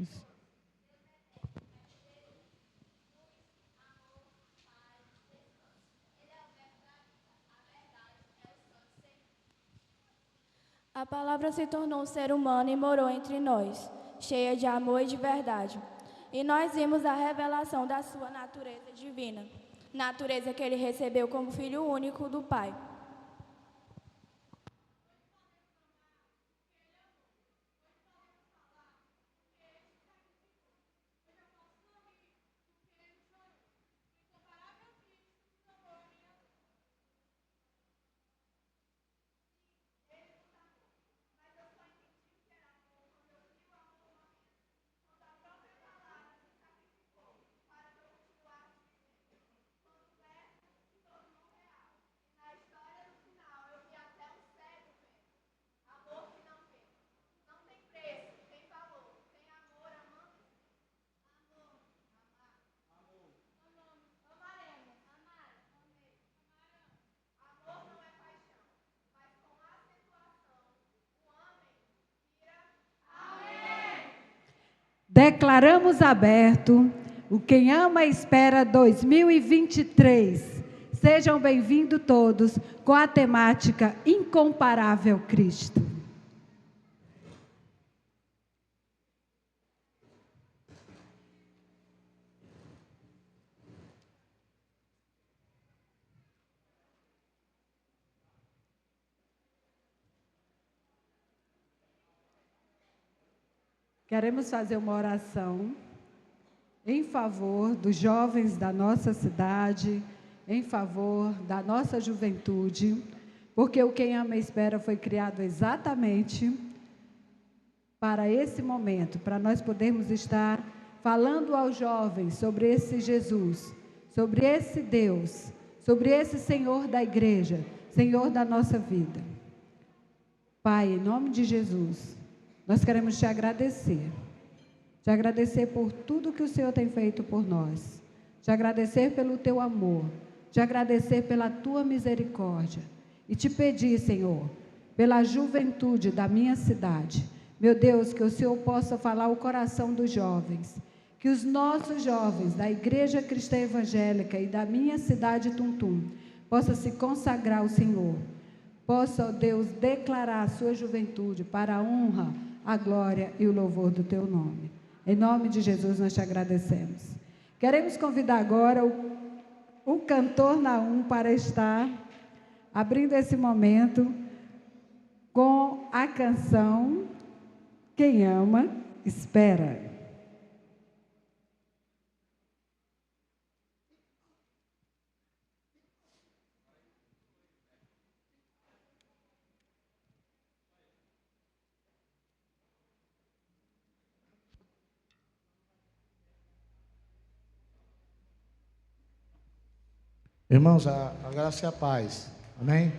Isso. A palavra se tornou um ser humano e morou entre nós, cheia de amor e de verdade. E nós vimos a revelação da sua natureza divina, natureza que ele recebeu como filho único do Pai. Declaramos aberto o Quem Ama Espera 2023. Sejam bem-vindos todos com a temática Incomparável Cristo. Queremos fazer uma oração em favor dos jovens da nossa cidade, em favor da nossa juventude, porque o Quem Ama Espera foi criado exatamente para esse momento, para nós podermos estar falando aos jovens sobre esse Jesus, sobre esse Deus, sobre esse Senhor da igreja, Senhor da nossa vida. Pai, em nome de Jesus, nós queremos te agradecer por tudo que o Senhor tem feito por nós, te agradecer pelo teu amor, te agradecer pela tua misericórdia e te pedir, Senhor, pela juventude da minha cidade, meu Deus, que o Senhor possa falar o coração dos jovens, que os nossos jovens da Igreja Cristã Evangélica e da minha cidade Tuntum possam se consagrar ao Senhor, possa, ó Deus, declarar a sua juventude para a honra, a glória e o louvor do teu nome. Em nome de Jesus nós te agradecemos. Queremos convidar agora o cantor Naum para estar abrindo esse momento com a canção Quem Ama, Espera. Irmãos, a graça e a paz, amém?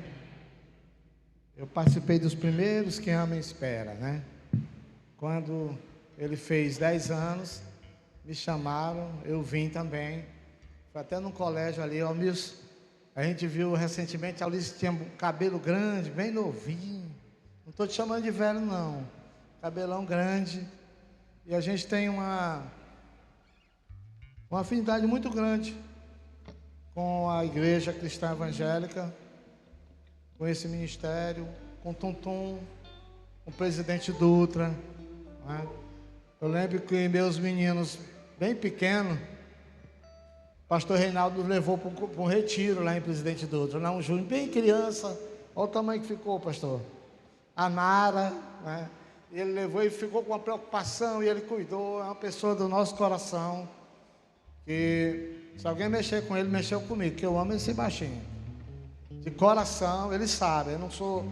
Eu participei dos primeiros Quem Ama Espera, né? Quando ele fez 10 anos, me chamaram, eu vim também. Foi até num colégio ali, o Almir, a gente viu recentemente, a Alice tinha um cabelo grande, bem novinho. Não estou te chamando de velho, não. Cabelão grande. E a gente tem uma afinidade muito grande com a Igreja Cristã Evangélica, com esse ministério, com Tuntum, com o presidente Dutra, né? Eu lembro que meus meninos, bem pequenos, o pastor Reinaldo nos levou para um retiro lá em Presidente Dutra, lá um júnior, bem criança, olha o tamanho que ficou, pastor. A Nara, né? Ele levou e ficou com uma preocupação, e ele cuidou, é uma pessoa do nosso coração, que se alguém mexer com ele, mexeu comigo, que eu amo esse baixinho. De coração, ele sabe, eu não sou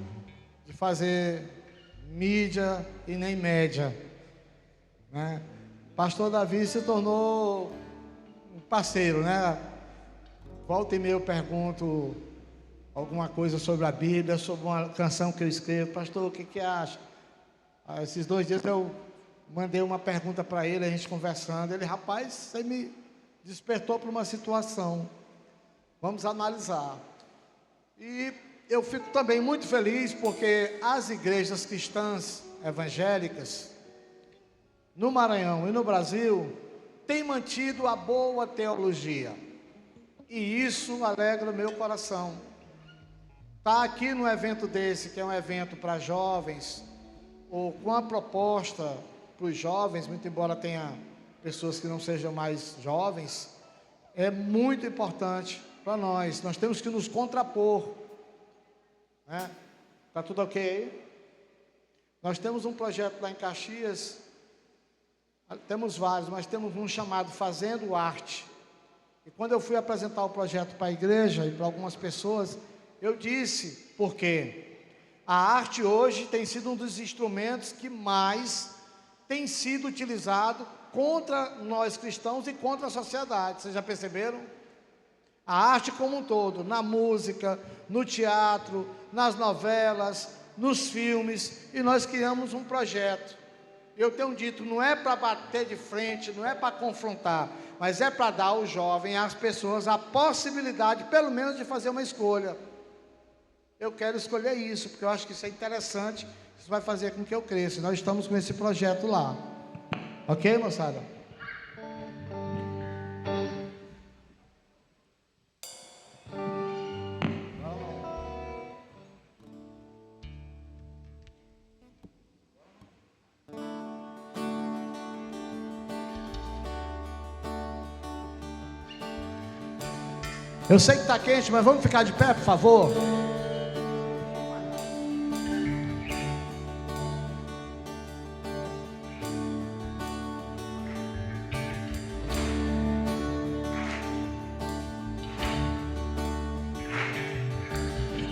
de fazer mídia e nem média, né? Pastor Davi se tornou um parceiro, né? Volta e meia eu pergunto alguma coisa sobre a Bíblia, sobre uma canção que eu escrevo. Pastor, o que acha? Esses 2 dias eu mandei uma pergunta para ele, a gente conversando. Ele, rapaz, você me despertou para uma situação. Vamos analisar. E eu fico também muito feliz porque as igrejas cristãs evangélicas, no Maranhão e no Brasil, tem mantido a boa teologia. E isso alegra o meu coração. Estar aqui num evento desse, que é um evento para jovens, ou com a proposta para os jovens, muito embora tenha pessoas que não sejam mais jovens, é muito importante para nós. Nós temos que nos contrapor, né? Tá tudo ok? Nós temos um projeto lá em Caxias, temos vários, mas temos um chamado Fazendo Arte. E quando eu fui apresentar o projeto para a igreja e para algumas pessoas, eu disse, porque a arte hoje tem sido um dos instrumentos que mais tem sido utilizado contra nós cristãos e contra a sociedade. Vocês já perceberam? A arte como um todo, na música, no teatro, nas novelas, nos filmes, e nós criamos um projeto. Eu tenho dito, não é para bater de frente, não é para confrontar, mas é para dar ao jovem, às pessoas, a possibilidade, pelo menos, de fazer uma escolha. Eu quero escolher isso, porque eu acho que isso é interessante, isso vai fazer com que eu cresça. Nós estamos com esse projeto lá. Ok, moçada? Eu sei que está quente, mas vamos ficar de pé, por favor.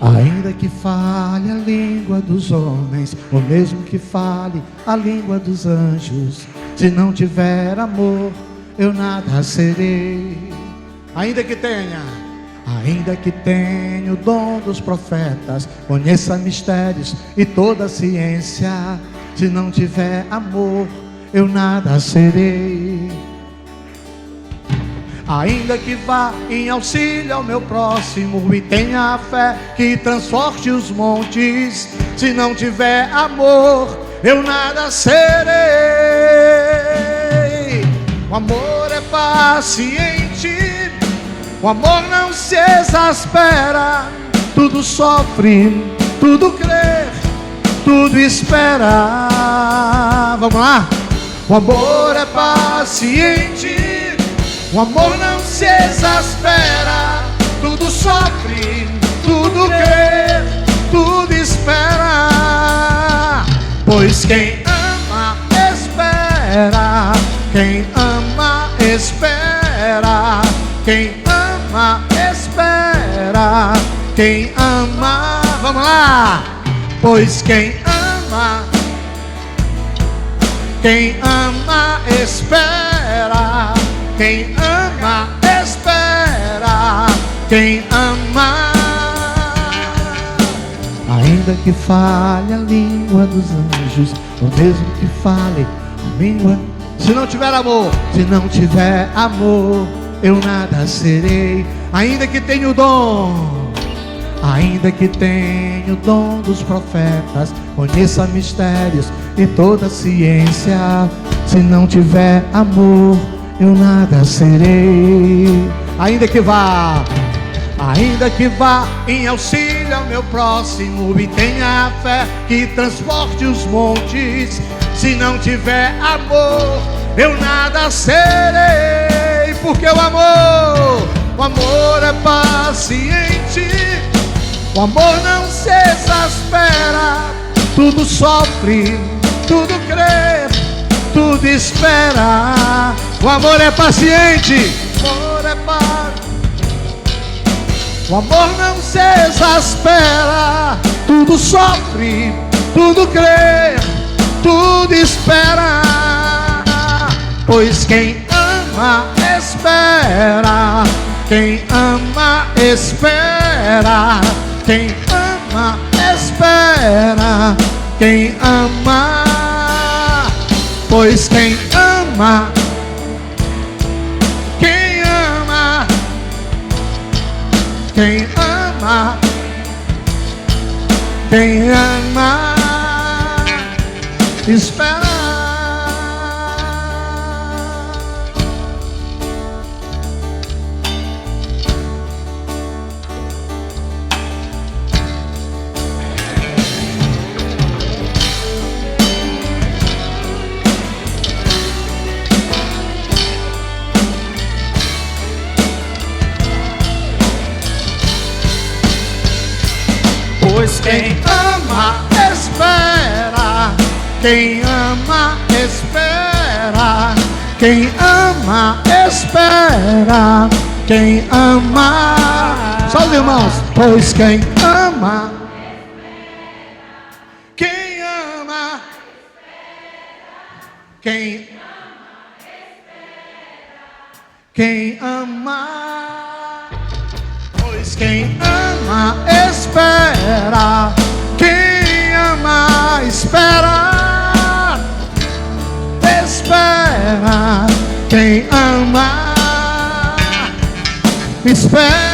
Ainda que fale a língua dos homens, ou mesmo que fale a língua dos anjos, se não tiver amor, eu nada serei. Ainda que tenha o dom dos profetas, conheça mistérios e toda a ciência, se não tiver amor, eu nada serei. Ainda que vá em auxílio ao meu próximo e tenha a fé que transporte os montes, se não tiver amor, eu nada serei. O amor é paciente, o amor não se exaspera, tudo sofre, tudo crê, tudo espera. Vamos lá? O amor é paciente, o amor não se exaspera, tudo sofre, tudo crê, tudo espera. Pois quem ama, espera. Quem ama, espera. Quem ama, espera. Quem ama, vamos lá. Pois quem ama, espera. Quem ama, espera. Quem ama. Ainda que fale a língua dos anjos, ou mesmo que fale a língua, se não tiver amor, eu nada serei. Ainda que tenha o dom dos profetas, conheça mistérios e toda a ciência, se não tiver amor, eu nada serei. Ainda que vá em auxílio ao meu próximo e tenha a fé que transporte os montes, se não tiver amor, eu nada serei. Porque o amor é paciente, o amor não se exaspera, tudo sofre, tudo crê, tudo espera. O amor é paciente, o amor não se exaspera, tudo sofre, tudo crê, tudo espera. Pois quem ama, espera. Quem ama, espera. Quem ama, espera. Quem ama. Pois quem ama, quem ama, espera. Quem ama, espera. Quem ama, espera. Quem ama. Só os irmãos. Pois quem ama, quem ama, quem ama, pois quem ama, espera. Quem ama, espera. Espera. Quem ama, espera.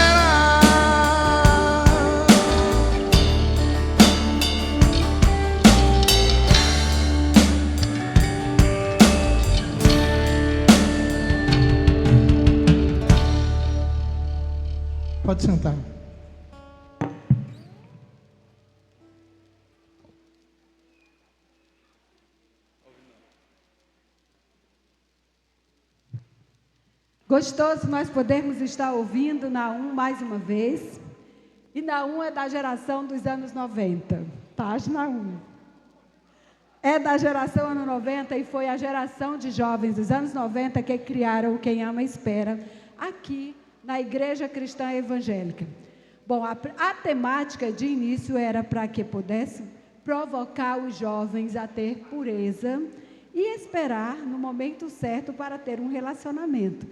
Pode sentar. Gostoso nós podermos estar ouvindo Naum mais uma vez. E Naum é da geração dos anos 90. Tá, Naum? É da geração ano 90 e foi a geração de jovens dos anos 90 que criaram o Quem Ama Espera aqui na Igreja Cristã Evangélica. Bom, a temática de início era para que pudesse provocar os jovens a ter pureza e esperar no momento certo para ter um relacionamento.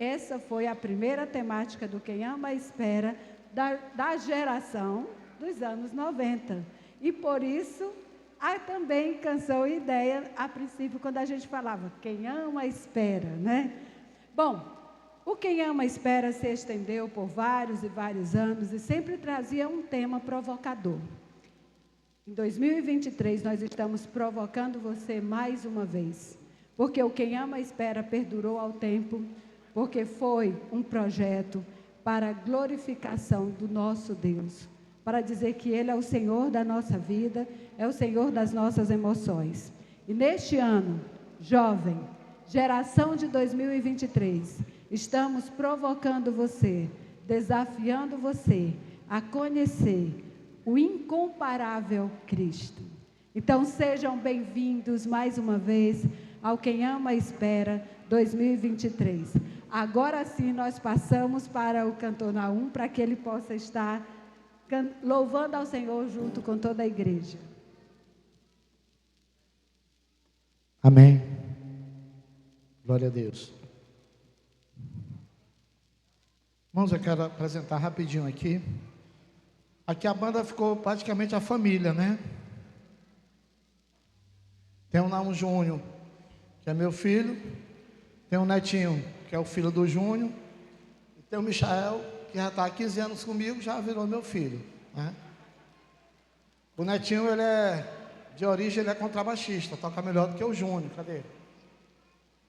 Essa foi a primeira temática do Quem Ama Espera da geração dos anos 90. E por isso, há também canção e ideia, a princípio, quando a gente falava Quem Ama Espera, né? Bom, o Quem Ama Espera se estendeu por vários e vários anos e sempre trazia um tema provocador. Em 2023, nós estamos provocando você mais uma vez, porque o Quem Ama Espera perdurou ao tempo, porque foi um projeto para a glorificação do nosso Deus, para dizer que Ele é o Senhor da nossa vida, é o Senhor das nossas emoções. E neste ano, jovem, geração de 2023, estamos provocando você, desafiando você a conhecer o incomparável Cristo. Então sejam bem-vindos mais uma vez ao Quem Ama Espera 2023. Agora sim nós passamos para o cantor Naum, para que ele possa estar louvando ao Senhor junto com toda a igreja. Amém. Glória a Deus. Irmãos, eu quero apresentar rapidinho aqui. Aqui a banda ficou praticamente a família, né? Tem o Naum Júnior, que é meu filho. Tem o Netinho, que é o filho do Júnior. E tem o Michael, que já está há 15 anos comigo, já virou meu filho, né? O Netinho, ele é, de origem, ele é contrabaixista. Toca melhor do que o Júnior. Cadê?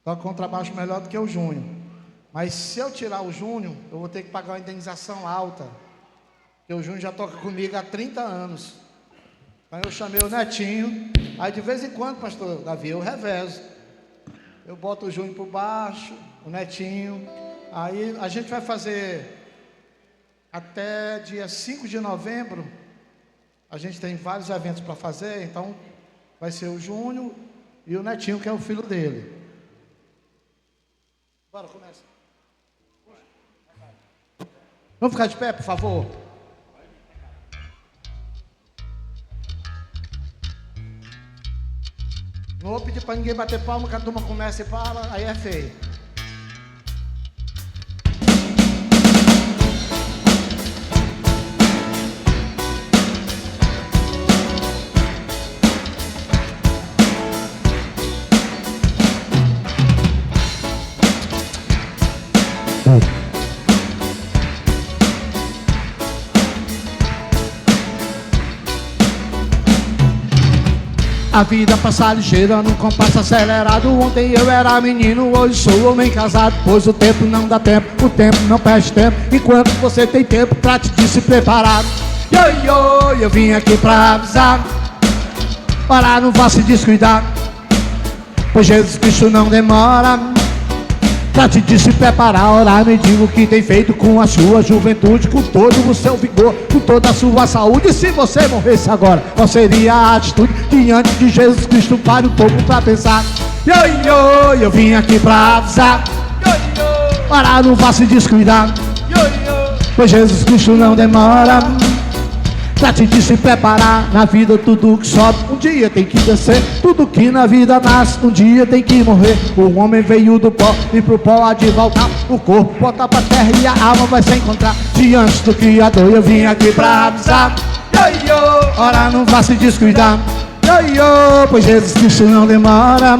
Toca contrabaixo melhor do que o Júnior. Mas se eu tirar o Júnior, eu vou ter que pagar uma indenização alta. Porque o Júnior já toca comigo há 30 anos. Então eu chamei o Netinho. Aí de vez em quando, pastor Davi, eu revezo. Eu boto o Júnior por baixo, o Netinho. Aí a gente vai fazer até dia 5 de novembro. A gente tem vários eventos para fazer. Então vai ser o Júnior e o Netinho, que é o filho dele. Bora, começa. Vamos ficar de pé, por favor? Não vou pedir para ninguém bater palma, que a turma começa e fala, aí é feio. A vida passa ligeira num compasso acelerado. Ontem eu era menino, hoje sou homem casado. Pois o tempo não dá tempo, o tempo não perde tempo. Enquanto você tem tempo, trate de se preparar. Eu vim aqui pra avisar, não vá se descuidar, pois Jesus Cristo não demora. Trate de se preparar, orar, me diga o que tem feito com a sua juventude, com todo o seu vigor, com toda a sua saúde. E se você morresse agora, qual seria a atitude diante de Jesus Cristo? Pare um pouco pra pensar. Eu vim aqui pra avisar, para não vá se descuidar, pois Jesus Cristo não demora. Trate de se preparar, na vida tudo que sobe um dia tem que descer, tudo que na vida nasce um dia tem que morrer. O homem veio do pó e pro pó há de voltar, o corpo volta pra terra e a alma vai se encontrar diante do Criador. Eu vim aqui pra avisar, ora não vá se descuidar, pois Jesus Cristo não demora.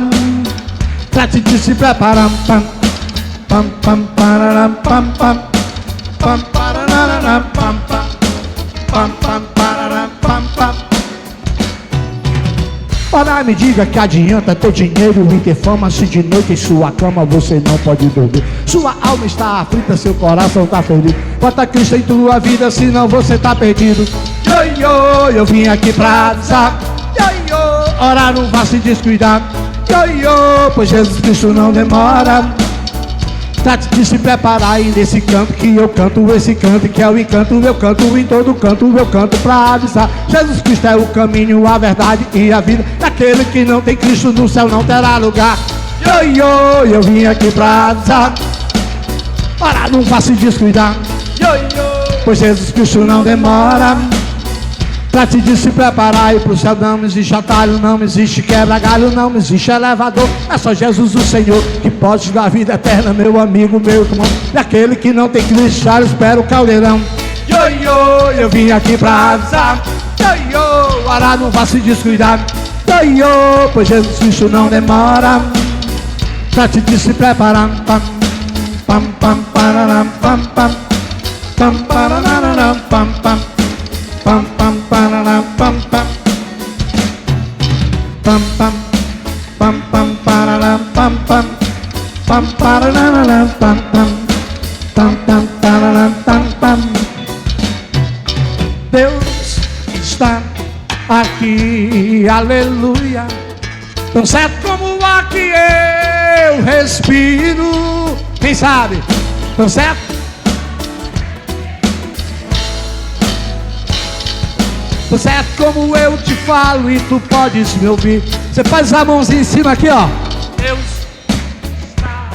Trate de se preparar, pam, pam, pam, pararam, pam, pam, pam, pararam, pam, pam, pam, pam, pararam, pam, pam. Ora, me diga que adianta ter dinheiro e ter fama, se de noite em sua cama você não pode dormir. Sua alma está aflita, seu coração está ferido. Bota Cristo em tua vida, senão você está perdido. Eu vim aqui pra avisar, ora não vá se descuidar, pois Jesus Cristo não demora. Trate de se preparar, e nesse canto que eu canto, esse canto que é o encanto, eu canto em todo canto, eu canto pra avisar. Jesus Cristo é o caminho, a verdade e a vida. Aquele que não tem Cristo no céu não terá lugar. Eu vim aqui pra avisar, para não vá se descuidar, pois Jesus Cristo não demora. Trate de se preparar, e pro céu não existe atalho, não existe quebra-galho, não existe elevador. É só Jesus o Senhor que pode dar vida eterna, meu amigo, meu irmão. E aquele que não tem Cristo já espera o caldeirão. Eu vim aqui pra avisar, ora não vá se descuidar, pois Jesus Cristo não demora. Trate de se preparar, pam, pam, pam, pararam, pam, pam, pam, pararam, pam, pam, pam, pam, pararam, pam, pam, pam, pam, pam, pam, pararam, pam, pam, pam, pararam, pam, pam, pam, pam, pararam, pam, pam. Deus está aqui, aleluia, tão certo como o ar que eu respiro. Quem sabe? Tão certo? Tão certo como eu te falo e tu podes me ouvir. Você faz a mãozinha em cima aqui, ó. Deus está.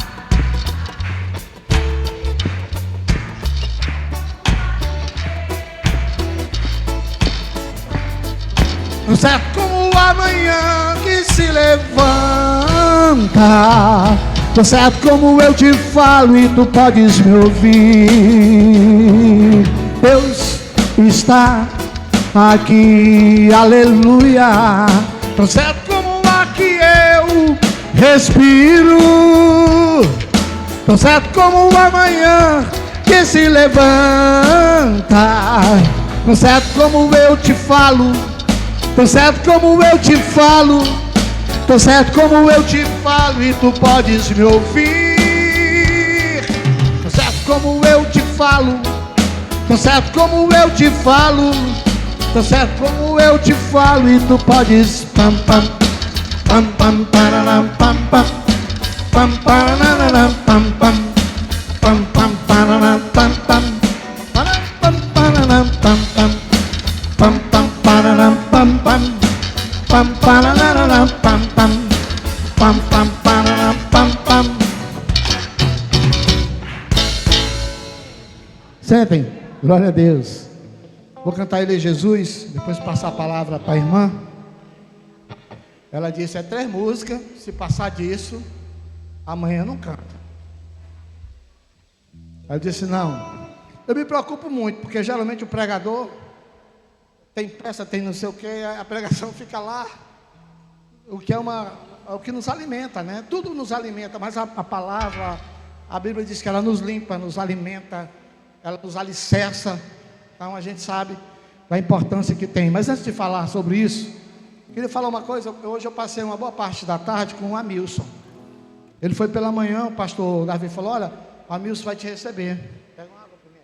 Tão certo como o amanhã que se levanta. Tão certo como eu te falo e tu podes me ouvir. Deus está aqui, aleluia, tão certo como o ar que eu respiro, tão certo como o amanhã que se levanta, tão certo como eu te falo, tão certo como eu te falo, tão certo como eu te falo e tu podes me ouvir, tão certo como eu te falo, tão certo como eu te falo, tão certo como eu te falo e tu podes pam pam pam pam pararam pam pam pam pararam pam pam pam pam pararam pam pam pam pararam pam pam pam pam pararam pam pam pam pararam pam pam pam pam pararam pam pam. Sentem, glória a Deus. Vou cantar Ele Jesus, depois passar a palavra para a irmã. Ela disse, é 3 músicas, se passar disso, amanhã não canta. Ela disse, não. Eu me preocupo muito, porque geralmente o pregador tem pressa, tem não sei o que, a pregação fica lá, o que é o que nos alimenta, né? Tudo nos alimenta, mas a palavra, a Bíblia diz que ela nos limpa, nos alimenta, ela nos alicerça. Então a gente sabe da importância que tem. Mas antes de falar sobre isso, queria falar uma coisa. Hoje eu passei uma boa parte da tarde com o Amilson. Ele foi pela manhã, o pastor Davi falou, olha, o Amilson vai te receber. Pega uma água para mim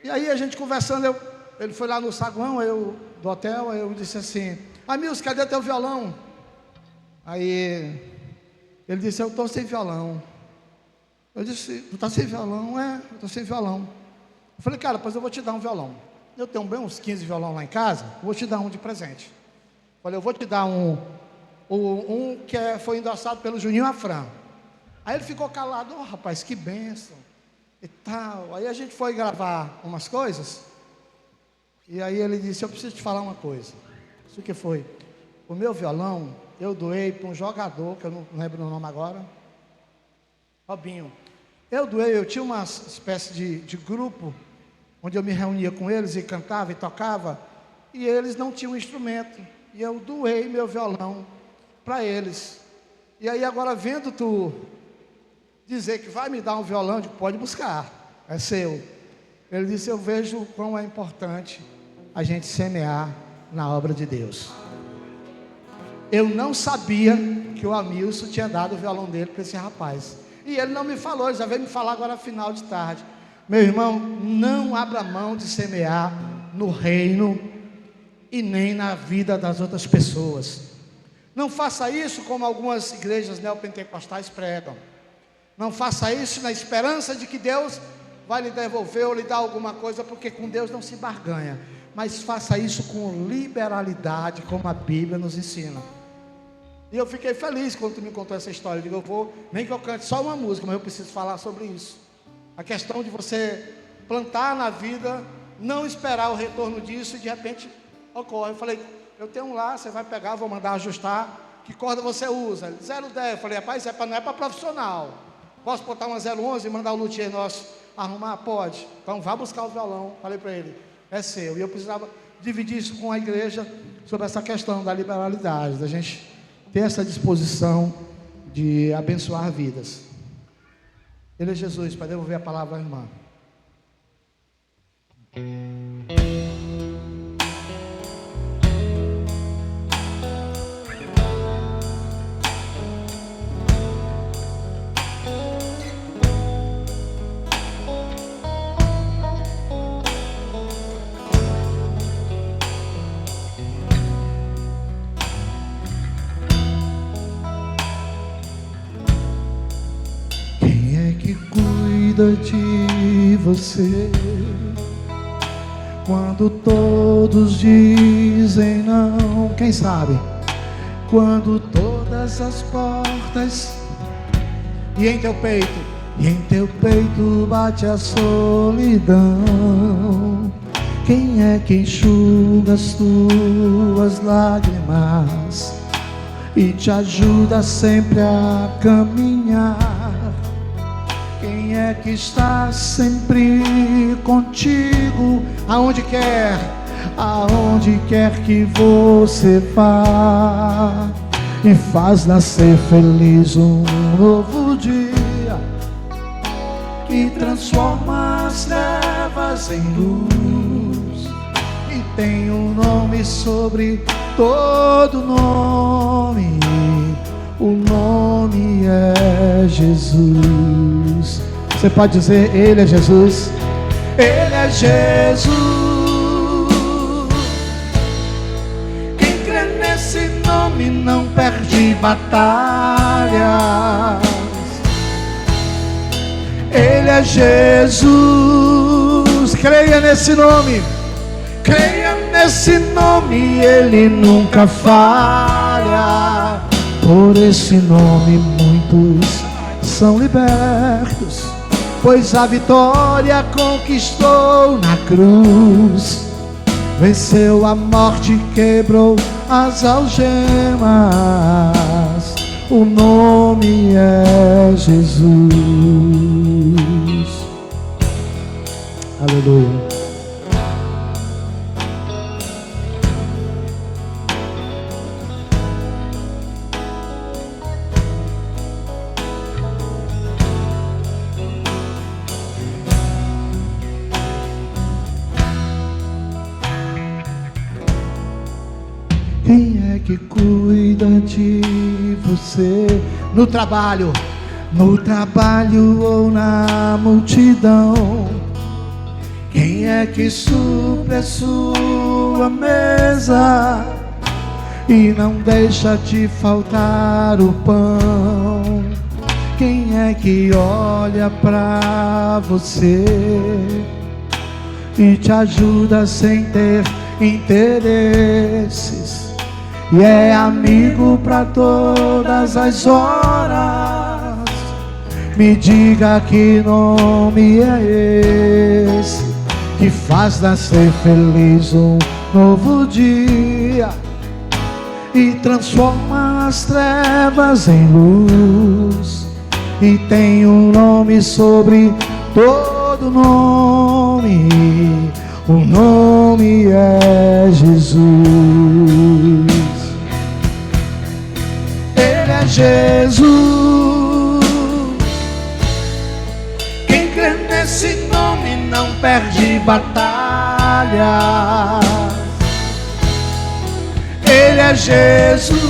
aí. E aí a gente conversando, ele foi lá no saguão do hotel, eu disse assim, Amilson, cadê teu violão? Aí Ele disse: eu estou sem violão. Eu disse: tu está sem violão? É, eu estou sem violão. Eu falei: cara, pois eu vou te dar um violão. Eu tenho bem uns 15 violão lá em casa, vou te dar um de presente. Eu falei: eu vou te dar um que foi endossado pelo Juninho Afran. Aí ele ficou calado: oh, rapaz, que bênção e tal. Aí a gente foi gravar umas coisas, e aí ele disse: eu preciso te falar uma coisa. Isso que foi? O meu violão eu doei para um jogador, que eu não lembro o nome agora, Robinho. Eu tinha uma espécie de grupo, onde eu me reunia com eles e cantava e tocava, e eles não tinham instrumento, e eu doei meu violão para eles. E aí agora, vendo tu dizer que vai me dar um violão, eu digo: pode buscar, é seu. Ele disse: eu vejo quão é importante a gente semear na obra de Deus. Eu não sabia que o Amilson tinha dado o violão dele para esse rapaz, e ele não me falou, ele já veio me falar agora final de tarde. Meu irmão, não abra mão de semear no reino e nem na vida das outras pessoas. Não faça isso como algumas igrejas neopentecostais pregam. Não faça isso na esperança de que Deus vai lhe devolver ou lhe dar alguma coisa, porque com Deus não se barganha. Mas faça isso com liberalidade, como a Bíblia nos ensina. E eu fiquei feliz quando tu me contou essa história. Eu digo: eu vou, nem que eu cante só uma música, mas eu preciso falar sobre isso. A questão de você plantar na vida, não esperar o retorno disso e de repente ocorre. Eu falei: eu tenho um lá, você vai pegar, vou mandar ajustar. Que corda você usa? 010. Eu falei: rapaz, isso não é para profissional. Posso botar uma 011 e mandar o luthier nosso arrumar? Pode. Então vá buscar o violão. Falei para ele: é seu. E eu precisava dividir isso com a igreja, sobre essa questão da liberalidade, da gente ter essa disposição de abençoar vidas. Ele é Jesus, para devolver a palavra à irmã. De você, quando todos dizem não, quem sabe? Quando todas as portas e em teu peito bate a solidão. Quem é que enxuga as tuas lágrimas e te ajuda sempre a caminhar? Quem é que está sempre contigo, aonde quer que você vá, e faz nascer feliz um novo dia, que transforma as trevas em luz, e tem um nome sobre todo nome. O nome é Jesus. Você pode dizer: Ele é Jesus. Ele é Jesus. Quem crê nesse nome não perde batalhas. Ele é Jesus. Creia nesse nome. Creia nesse nome. Ele nunca falha. Por esse nome muitos são libertos, pois a vitória conquistou na cruz. Venceu a morte, quebrou as algemas. O nome é Jesus. Aleluia. Quem é que cuida de você? No trabalho ou na multidão? Quem é que supre a sua mesa e não deixa te faltar o pão. Quem é que olha pra você e te ajuda sem ter interesses, e é amigo pra todas as horas? Me diga que nome é esse que faz nascer feliz um novo dia e transforma as trevas em luz, e tem um nome sobre todo nome. O nome é Jesus. Ele é Jesus. Quem crê nesse nome não perde batalha. Ele é Jesus.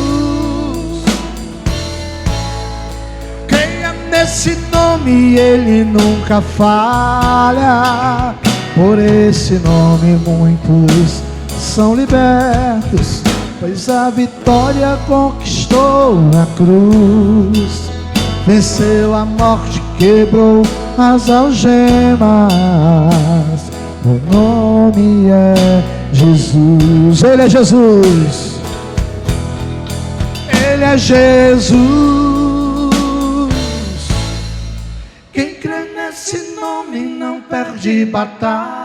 Creia nesse nome, ele nunca falha. Por esse nome muitos são libertos, pois a vitória conquistou na cruz. Venceu a morte, quebrou as algemas. O nome é Jesus. Ele é Jesus. Ele é Jesus. Quem crê nesse nome não perde batalha.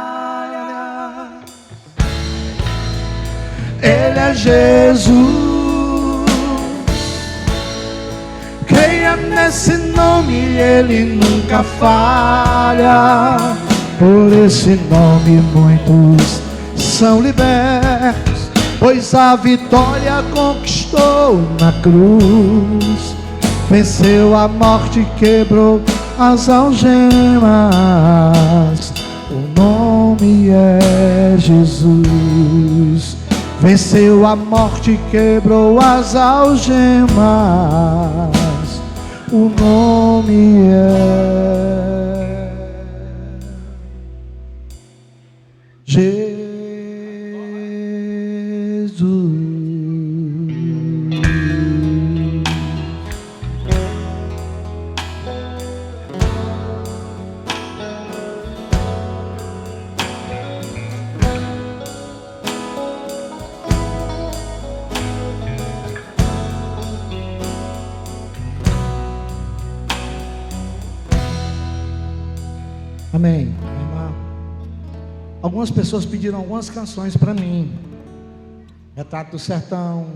Ele é Jesus. Creia nesse nome, ele nunca falha. Por esse nome muitos são libertos, pois a vitória conquistou na cruz. Venceu a morte, quebrou as algemas. O nome é Jesus. Venceu a morte, quebrou as algemas. O nome é Jesus. Amém. Algumas pessoas pediram algumas canções para mim. Retrato do Sertão,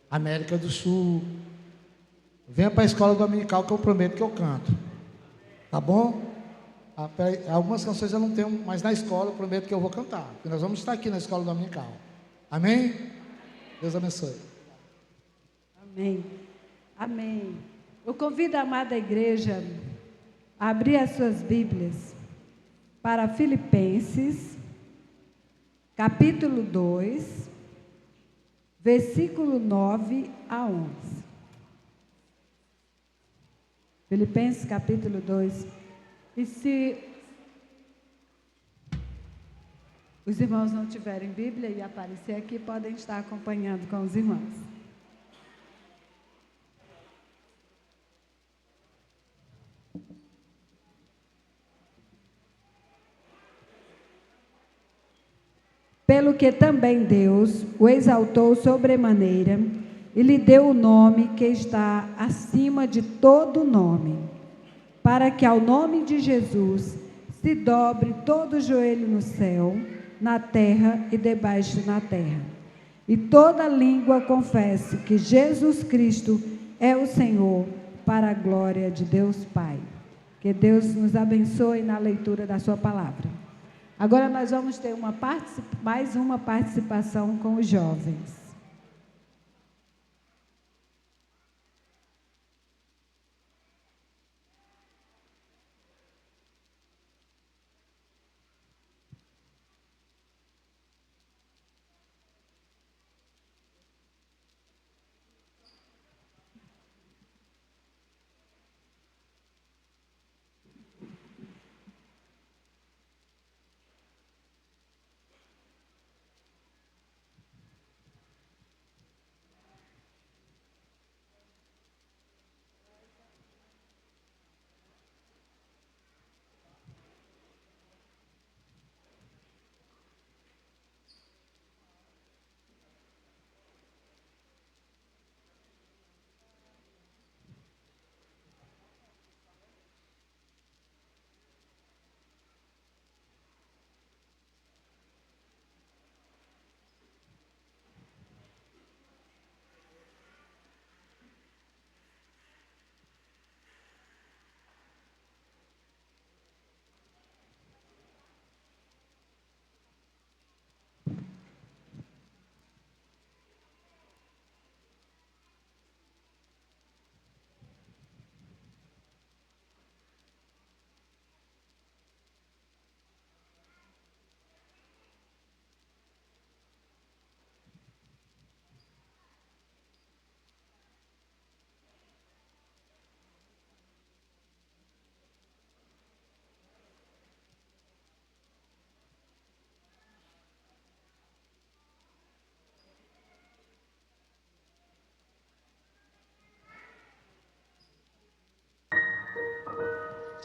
América do Sul. Venha para a escola dominical que eu prometo que eu canto. Tá bom? Algumas canções eu não tenho, mas na escola eu prometo que eu vou cantar. Porque nós vamos estar aqui na escola dominical. Amém? Deus abençoe. Amém. Amém. Eu convido a amada igreja a abrir as suas Bíblias para Filipenses, capítulo 2, versículo 9 a 11. Filipenses, capítulo 2. E se os irmãos não tiverem Bíblia e aparecer aqui, podem estar acompanhando com os irmãos. Pelo que também Deus o exaltou sobremaneira e lhe deu o nome que está acima de todo nome, para que ao nome de Jesus se dobre todo o joelho no céu, na terra e debaixo na terra, e toda língua confesse que Jesus Cristo é o Senhor, para a glória de Deus Pai. Que Deus nos abençoe na leitura da sua palavra. Agora nós vamos ter mais uma participação com os jovens.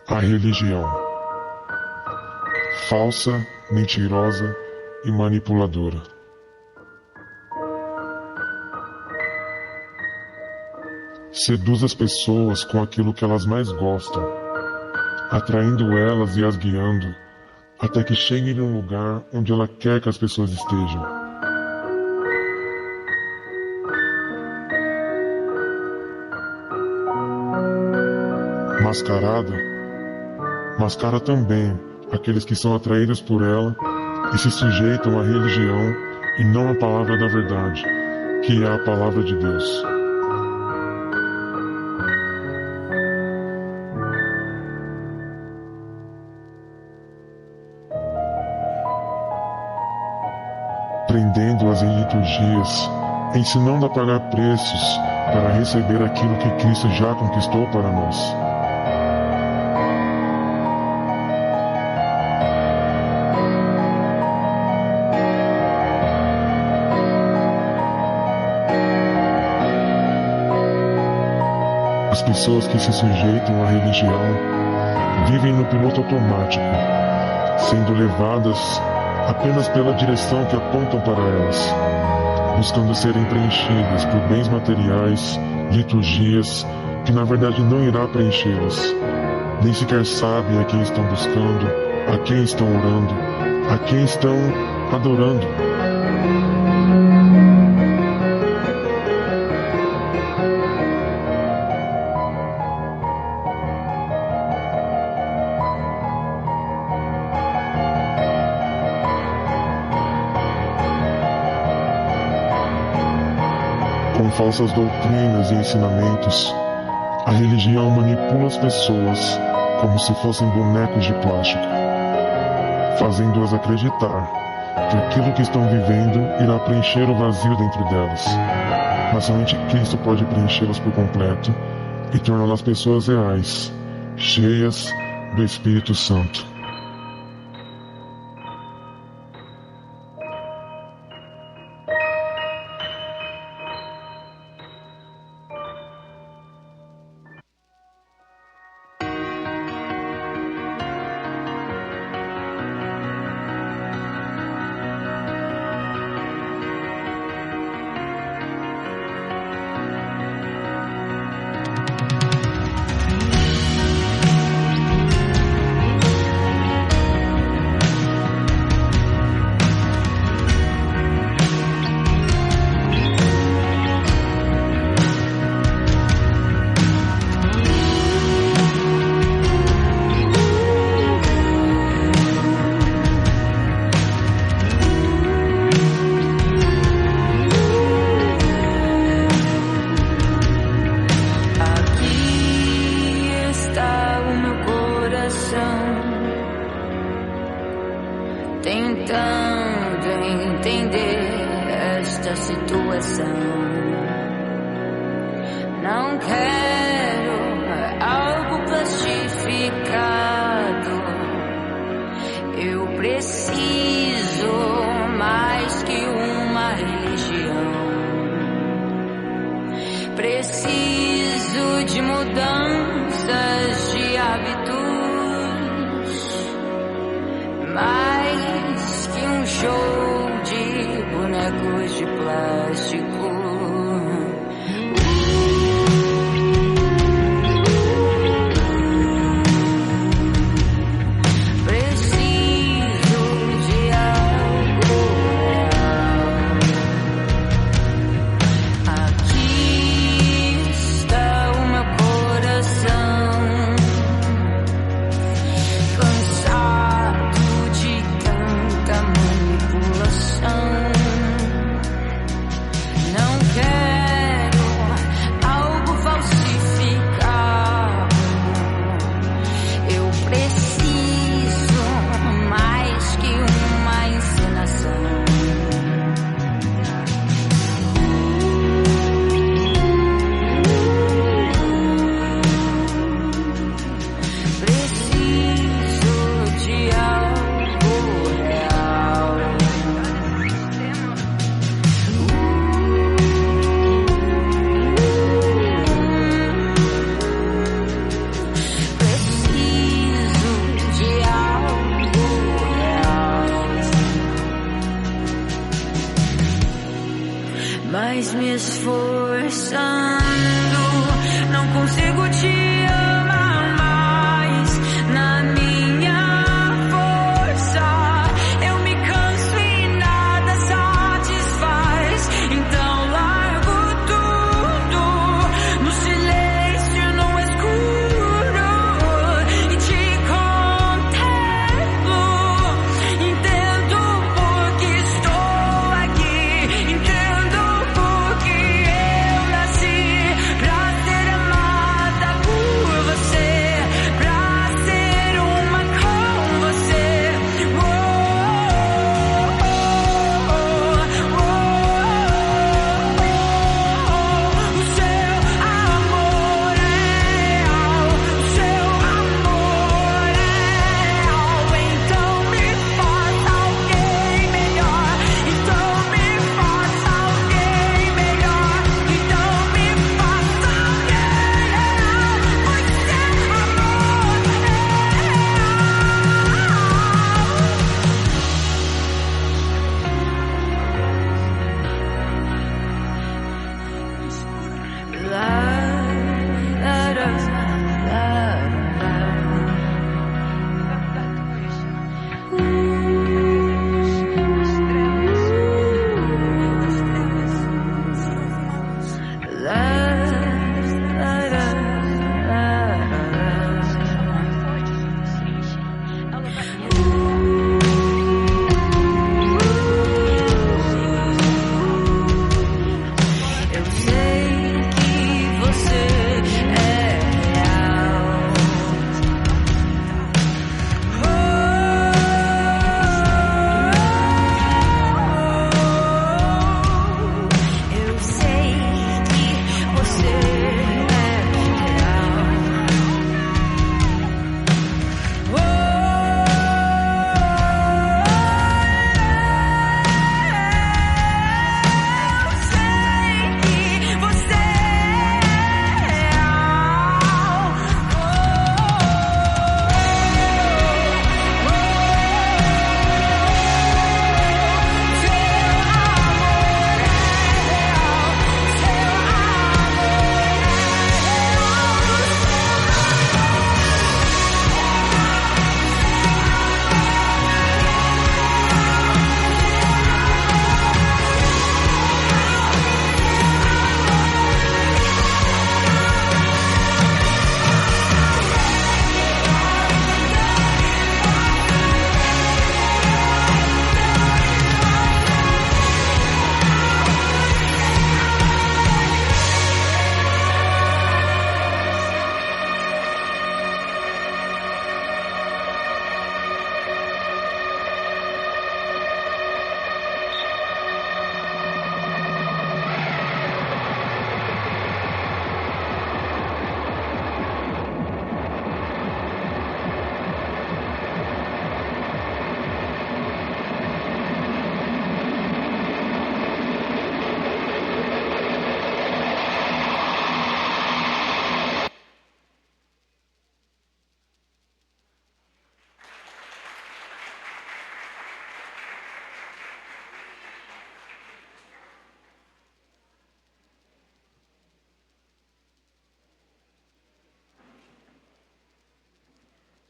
A religião. Falsa, mentirosa e manipuladora. Seduz as pessoas com aquilo que elas mais gostam, atraindo elas e as guiando até que cheguem num lugar onde ela quer que as pessoas estejam. Mascarada. Mascara também aqueles que são atraídos por ela e se sujeitam à religião e não à palavra da verdade, que é a palavra de Deus. Prendendo-as em liturgias, ensinando a pagar preços para receber aquilo que Cristo já conquistou para nós. As pessoas que se sujeitam à religião vivem no piloto automático, sendo levadas apenas pela direção que apontam para elas, buscando serem preenchidas por bens materiais, liturgias, que na verdade não irá preenchê-las. Nem sequer sabem a quem estão buscando, a quem estão orando, a quem estão adorando. Com falsas doutrinas e ensinamentos, a religião manipula as pessoas como se fossem bonecos de plástico, fazendo-as acreditar que aquilo que estão vivendo irá preencher o vazio dentro delas. Mas somente Cristo pode preenchê-las por completo e torná-las pessoas reais, cheias do Espírito Santo. Tentando entender esta situação, não quero algo plastificado. Eu preciso mais que uma religião. Preciso de mudanças de hábitos, mais que um show de bonecos de plástico.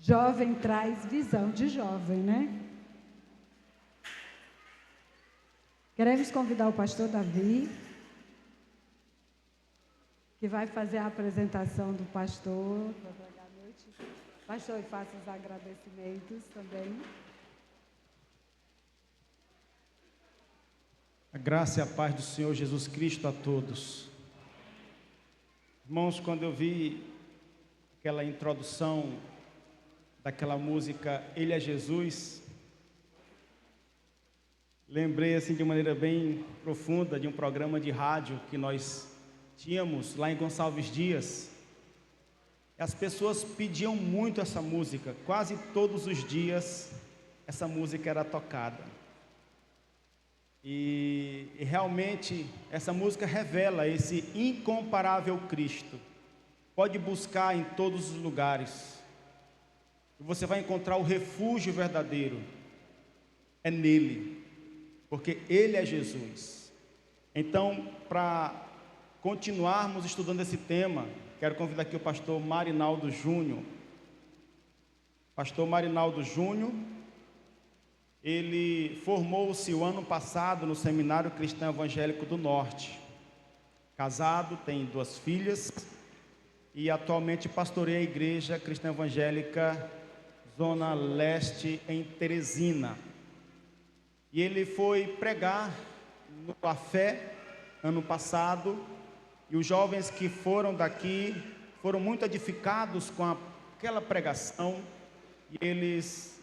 Jovem traz visão de jovem, né? Queremos convidar o pastor Davi, que vai fazer a apresentação do pastor. Pastor, e faça os agradecimentos também. A graça e a paz do Senhor Jesus Cristo a todos. Irmãos, quando eu vi aquela introdução daquela música Ele é Jesus, lembrei assim de maneira bem profunda de um programa de rádio que nós tínhamos lá em Gonçalves Dias. As pessoas pediam muito essa música, quase todos os dias essa música era tocada. E realmente essa música revela esse incomparável Cristo. Pode buscar em todos os lugares. Você vai encontrar o refúgio verdadeiro. É nele, porque Ele é Jesus. Então, para continuarmos estudando esse tema, quero convidar aqui o pastor Marinaldo Júnior. Pastor Marinaldo Júnior, ele formou-se o ano passado no Seminário Cristão Evangélico do Norte. Casado, tem 2 filhas e atualmente pastoreia a Igreja Cristã Evangélica Zona Leste em Teresina. E ele foi pregar no La Fé ano passado, e os jovens que foram daqui foram muito edificados com aquela pregação, e eles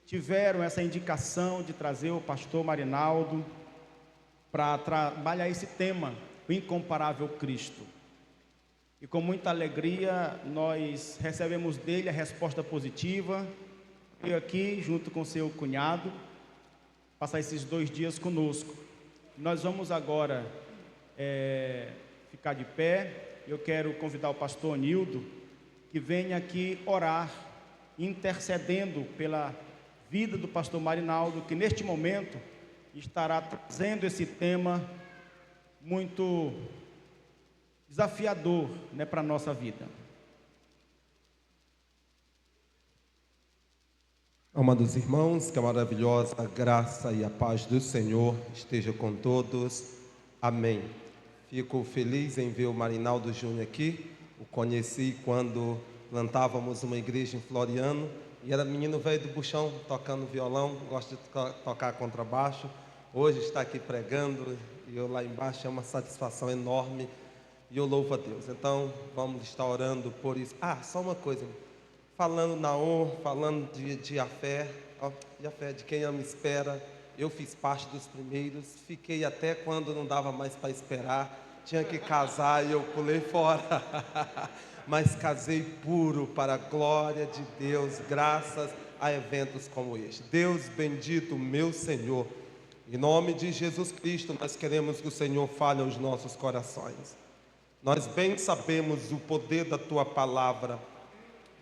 tiveram essa indicação de trazer o pastor Marinaldo para trabalhar esse tema, o incomparável Cristo. E com muita alegria nós recebemos dele a resposta positiva. Veio aqui junto com seu cunhado passar esses 2 dias conosco. Nós vamos agora ficar de pé. Eu quero convidar o pastor Nildo que venha aqui orar, intercedendo pela vida do pastor Marinaldo, que neste momento estará trazendo esse tema muito desafiador, para a nossa vida. Amados irmãos, que a maravilhosa graça e a paz do Senhor esteja com todos. Amém. Fico feliz em ver o Marinaldo Júnior aqui. O conheci quando plantávamos uma igreja em Floriano e era menino velho do buchão, tocando violão, gosta de tocar contrabaixo. Hoje está aqui pregando e eu lá embaixo, é uma satisfação enorme e eu louvo a Deus. Então vamos estar orando por isso. Só uma coisa, falando na honra, falando de a fé, de quem ama espera. Eu fiz parte dos primeiros, fiquei até quando não dava mais para esperar, tinha que casar e eu pulei fora. Mas casei puro para a glória de Deus, graças a eventos como este. Deus bendito, meu Senhor, em nome de Jesus Cristo, nós queremos que o Senhor fale aos nossos corações. Nós bem sabemos o poder da Tua palavra,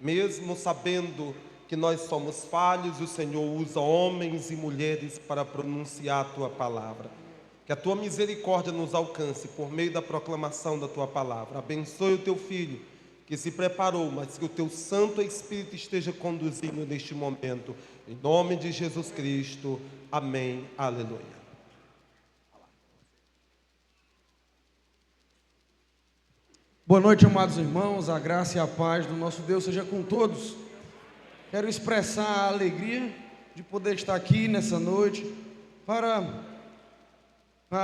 mesmo sabendo que nós somos falhos, o Senhor usa homens e mulheres para pronunciar a Tua palavra. Que a Tua misericórdia nos alcance por meio da proclamação da Tua palavra. Abençoe o Teu Filho, que se preparou, mas que o Teu Santo Espírito esteja conduzindo neste momento. Em nome de Jesus Cristo. Amém. Aleluia. Boa noite, amados irmãos. A graça e a paz do nosso Deus seja com todos. Quero expressar a alegria de poder estar aqui nessa noite para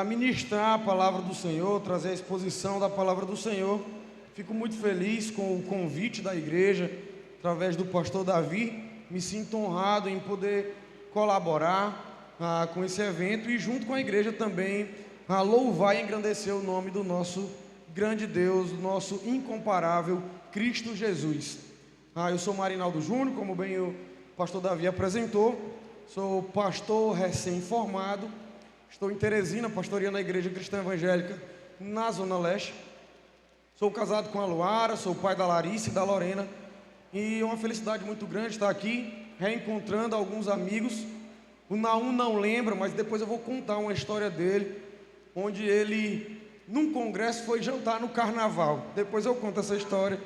ministrar a palavra do Senhor, trazer a exposição da palavra do Senhor. Fico muito feliz com o convite da igreja, através do pastor Davi. Me sinto honrado em poder colaborar com esse evento e junto com a igreja também louvar e engrandecer o nome do nosso grande Deus, do nosso incomparável Cristo Jesus. Eu sou Marinaldo Júnior, como bem o pastor Davi apresentou. Sou pastor recém-formado. Estou em Teresina, pastoreando a Igreja Cristã Evangélica na Zona Leste. Sou casado com a Luara, sou pai da Larissa e da Lorena. E é uma felicidade muito grande estar aqui, reencontrando alguns amigos. O Naum não lembra, mas depois eu vou contar uma história dele, onde ele, num congresso, foi jantar no carnaval. Depois eu conto essa história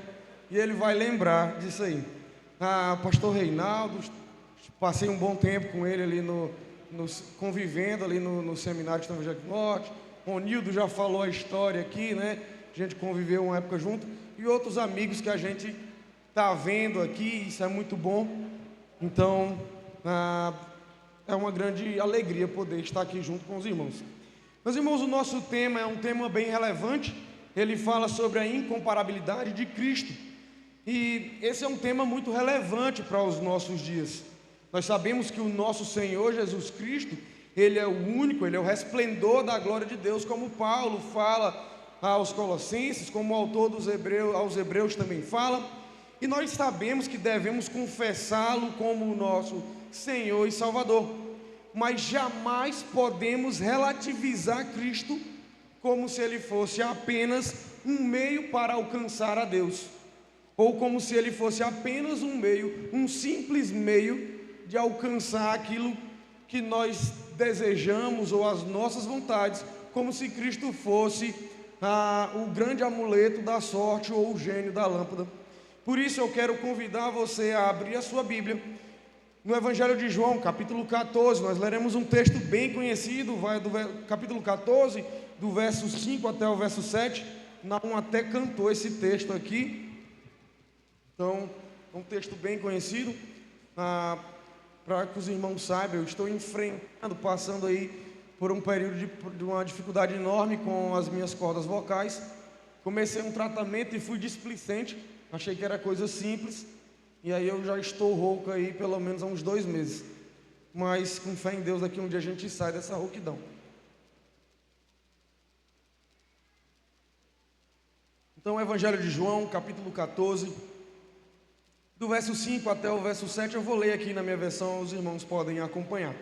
e ele vai lembrar disso aí. pastor Reinaldo, passei um bom tempo com ele ali convivendo ali no seminário Cristão Evangélico do Norte. O Nildo já falou a história aqui, né? A gente conviveu uma época junto. E outros amigos que a gente está vendo aqui, isso é muito bom. Então, é uma grande alegria poder estar aqui junto com os irmãos. Meus irmãos, o nosso tema é um tema bem relevante. Ele fala sobre a incomparabilidade de Cristo. E esse é um tema muito relevante para os nossos dias. Nós sabemos que o nosso Senhor Jesus Cristo, Ele é o único, Ele é o resplendor da glória de Deus, como Paulo fala aos Colossenses, como o autor aos Hebreus também fala. E nós sabemos que devemos confessá-lo como o nosso Senhor e Salvador. Mas jamais podemos relativizar Cristo como se Ele fosse apenas um meio para alcançar a Deus, ou como se Ele fosse apenas um simples meio de alcançar aquilo que nós desejamos ou as nossas vontades, como se Cristo fosse o grande amuleto da sorte ou o gênio da lâmpada. Por isso eu quero convidar você a abrir a sua Bíblia no Evangelho de João, capítulo 14. Nós leremos um texto bem conhecido, vai do capítulo 14, do verso 5 até o verso 7. Naum até cantou esse texto aqui. Então, é um texto bem conhecido. Para que os irmãos saibam, eu estou passando aí por um período de uma dificuldade enorme com as minhas cordas vocais. Comecei um tratamento e fui displicente, achei que era coisa simples, e aí eu já estou rouco aí pelo menos há uns 2 meses. Mas com fé em Deus, daqui um dia a gente sai dessa rouquidão. Então, o Evangelho de João, capítulo 14, do verso 5 até o verso 7, eu vou ler aqui na minha versão, os irmãos podem acompanhar.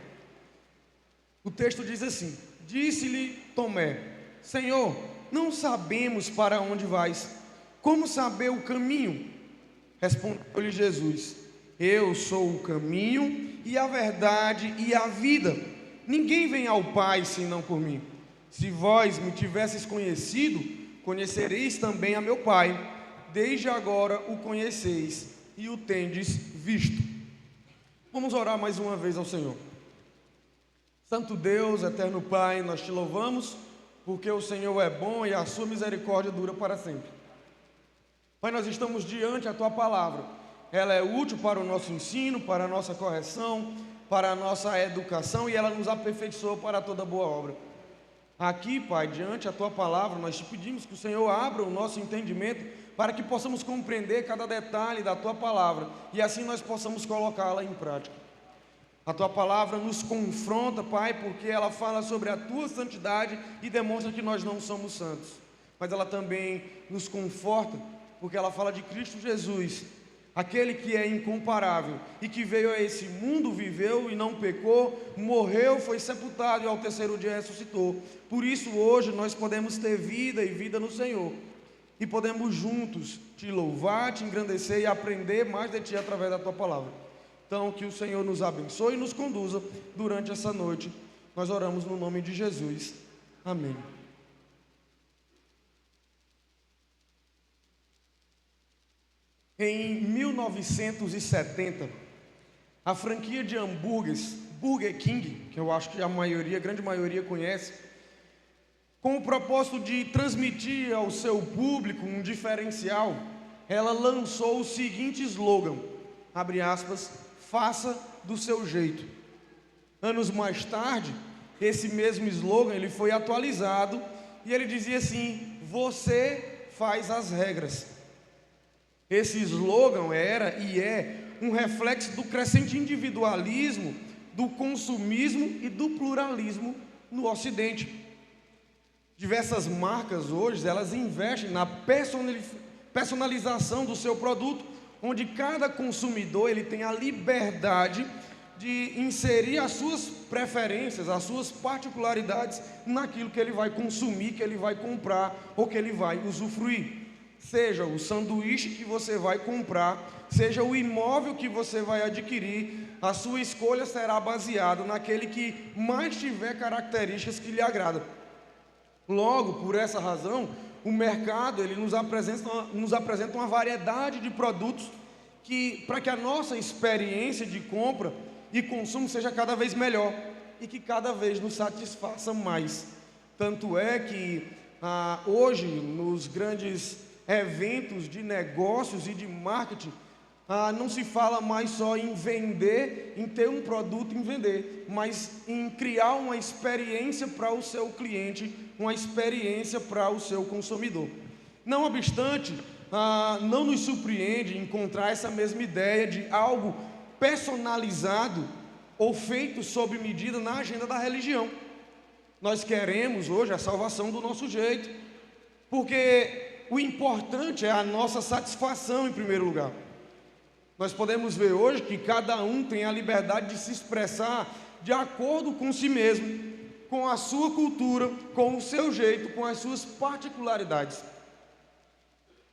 O texto diz assim: Disse-lhe Tomé: Senhor, não sabemos para onde vais, como saber o caminho? Respondeu-lhe Jesus: Eu sou o caminho e a verdade e a vida. Ninguém vem ao Pai senão por mim. Se vós me tivesseis conhecido, conhecereis também a meu Pai. Desde agora o conheceis e o tendes visto. Vamos orar mais uma vez ao Senhor. Santo Deus, eterno Pai, nós te louvamos, porque o Senhor é bom e a sua misericórdia dura para sempre. Pai, nós estamos diante da tua palavra. Ela é útil para o nosso ensino, para a nossa correção, para a nossa educação, e ela nos aperfeiçoa para toda boa obra. Aqui, Pai, diante da tua palavra, nós te pedimos que o Senhor abra o nosso entendimento para que possamos compreender cada detalhe da tua palavra e assim nós possamos colocá-la em prática. A tua palavra nos confronta, Pai, porque ela fala sobre a tua santidade e demonstra que nós não somos santos. Mas ela também nos conforta, porque ela fala de Cristo Jesus, aquele que é incomparável e que veio a esse mundo, viveu e não pecou, morreu, foi sepultado e ao terceiro dia ressuscitou. Por isso hoje nós podemos ter vida e vida no Senhor. E podemos juntos te louvar, te engrandecer e aprender mais de ti através da tua palavra. Então, que o Senhor nos abençoe e nos conduza durante essa noite. Nós oramos no nome de Jesus. Amém. Em 1970, a franquia de hambúrgueres Burger King, que eu acho que a grande maioria conhece, com o propósito de transmitir ao seu público um diferencial, ela lançou o seguinte slogan, abre aspas, faça do seu jeito. Anos mais tarde, esse mesmo slogan ele foi atualizado e ele dizia assim: você faz as regras. Esse slogan era e é um reflexo do crescente individualismo, do consumismo e do pluralismo no Ocidente. Diversas marcas hoje, elas investem na personalização do seu produto, onde cada consumidor ele tem a liberdade de inserir as suas preferências, as suas particularidades naquilo que ele vai consumir, que ele vai comprar ou que ele vai usufruir. Seja o sanduíche que você vai comprar, seja o imóvel que você vai adquirir, a sua escolha será baseada naquele que mais tiver características que lhe agradam. Logo, por essa razão, o mercado ele nos apresenta uma variedade de produtos para que a nossa experiência de compra e consumo seja cada vez melhor e que cada vez nos satisfaça mais. Tanto é que hoje, nos grandes eventos de negócios e de marketing, não se fala mais só em vender, em ter um produto em vender, mas em criar uma experiência para o seu cliente, uma experiência para o seu consumidor. Não obstante, não nos surpreende encontrar essa mesma ideia de algo personalizado ou feito sob medida na agenda da religião. Nós queremos hoje a salvação do nosso jeito, porque o importante é a nossa satisfação em primeiro lugar. Nós podemos ver hoje que cada um tem a liberdade de se expressar de acordo com si mesmo, com a sua cultura, com o seu jeito, com as suas particularidades.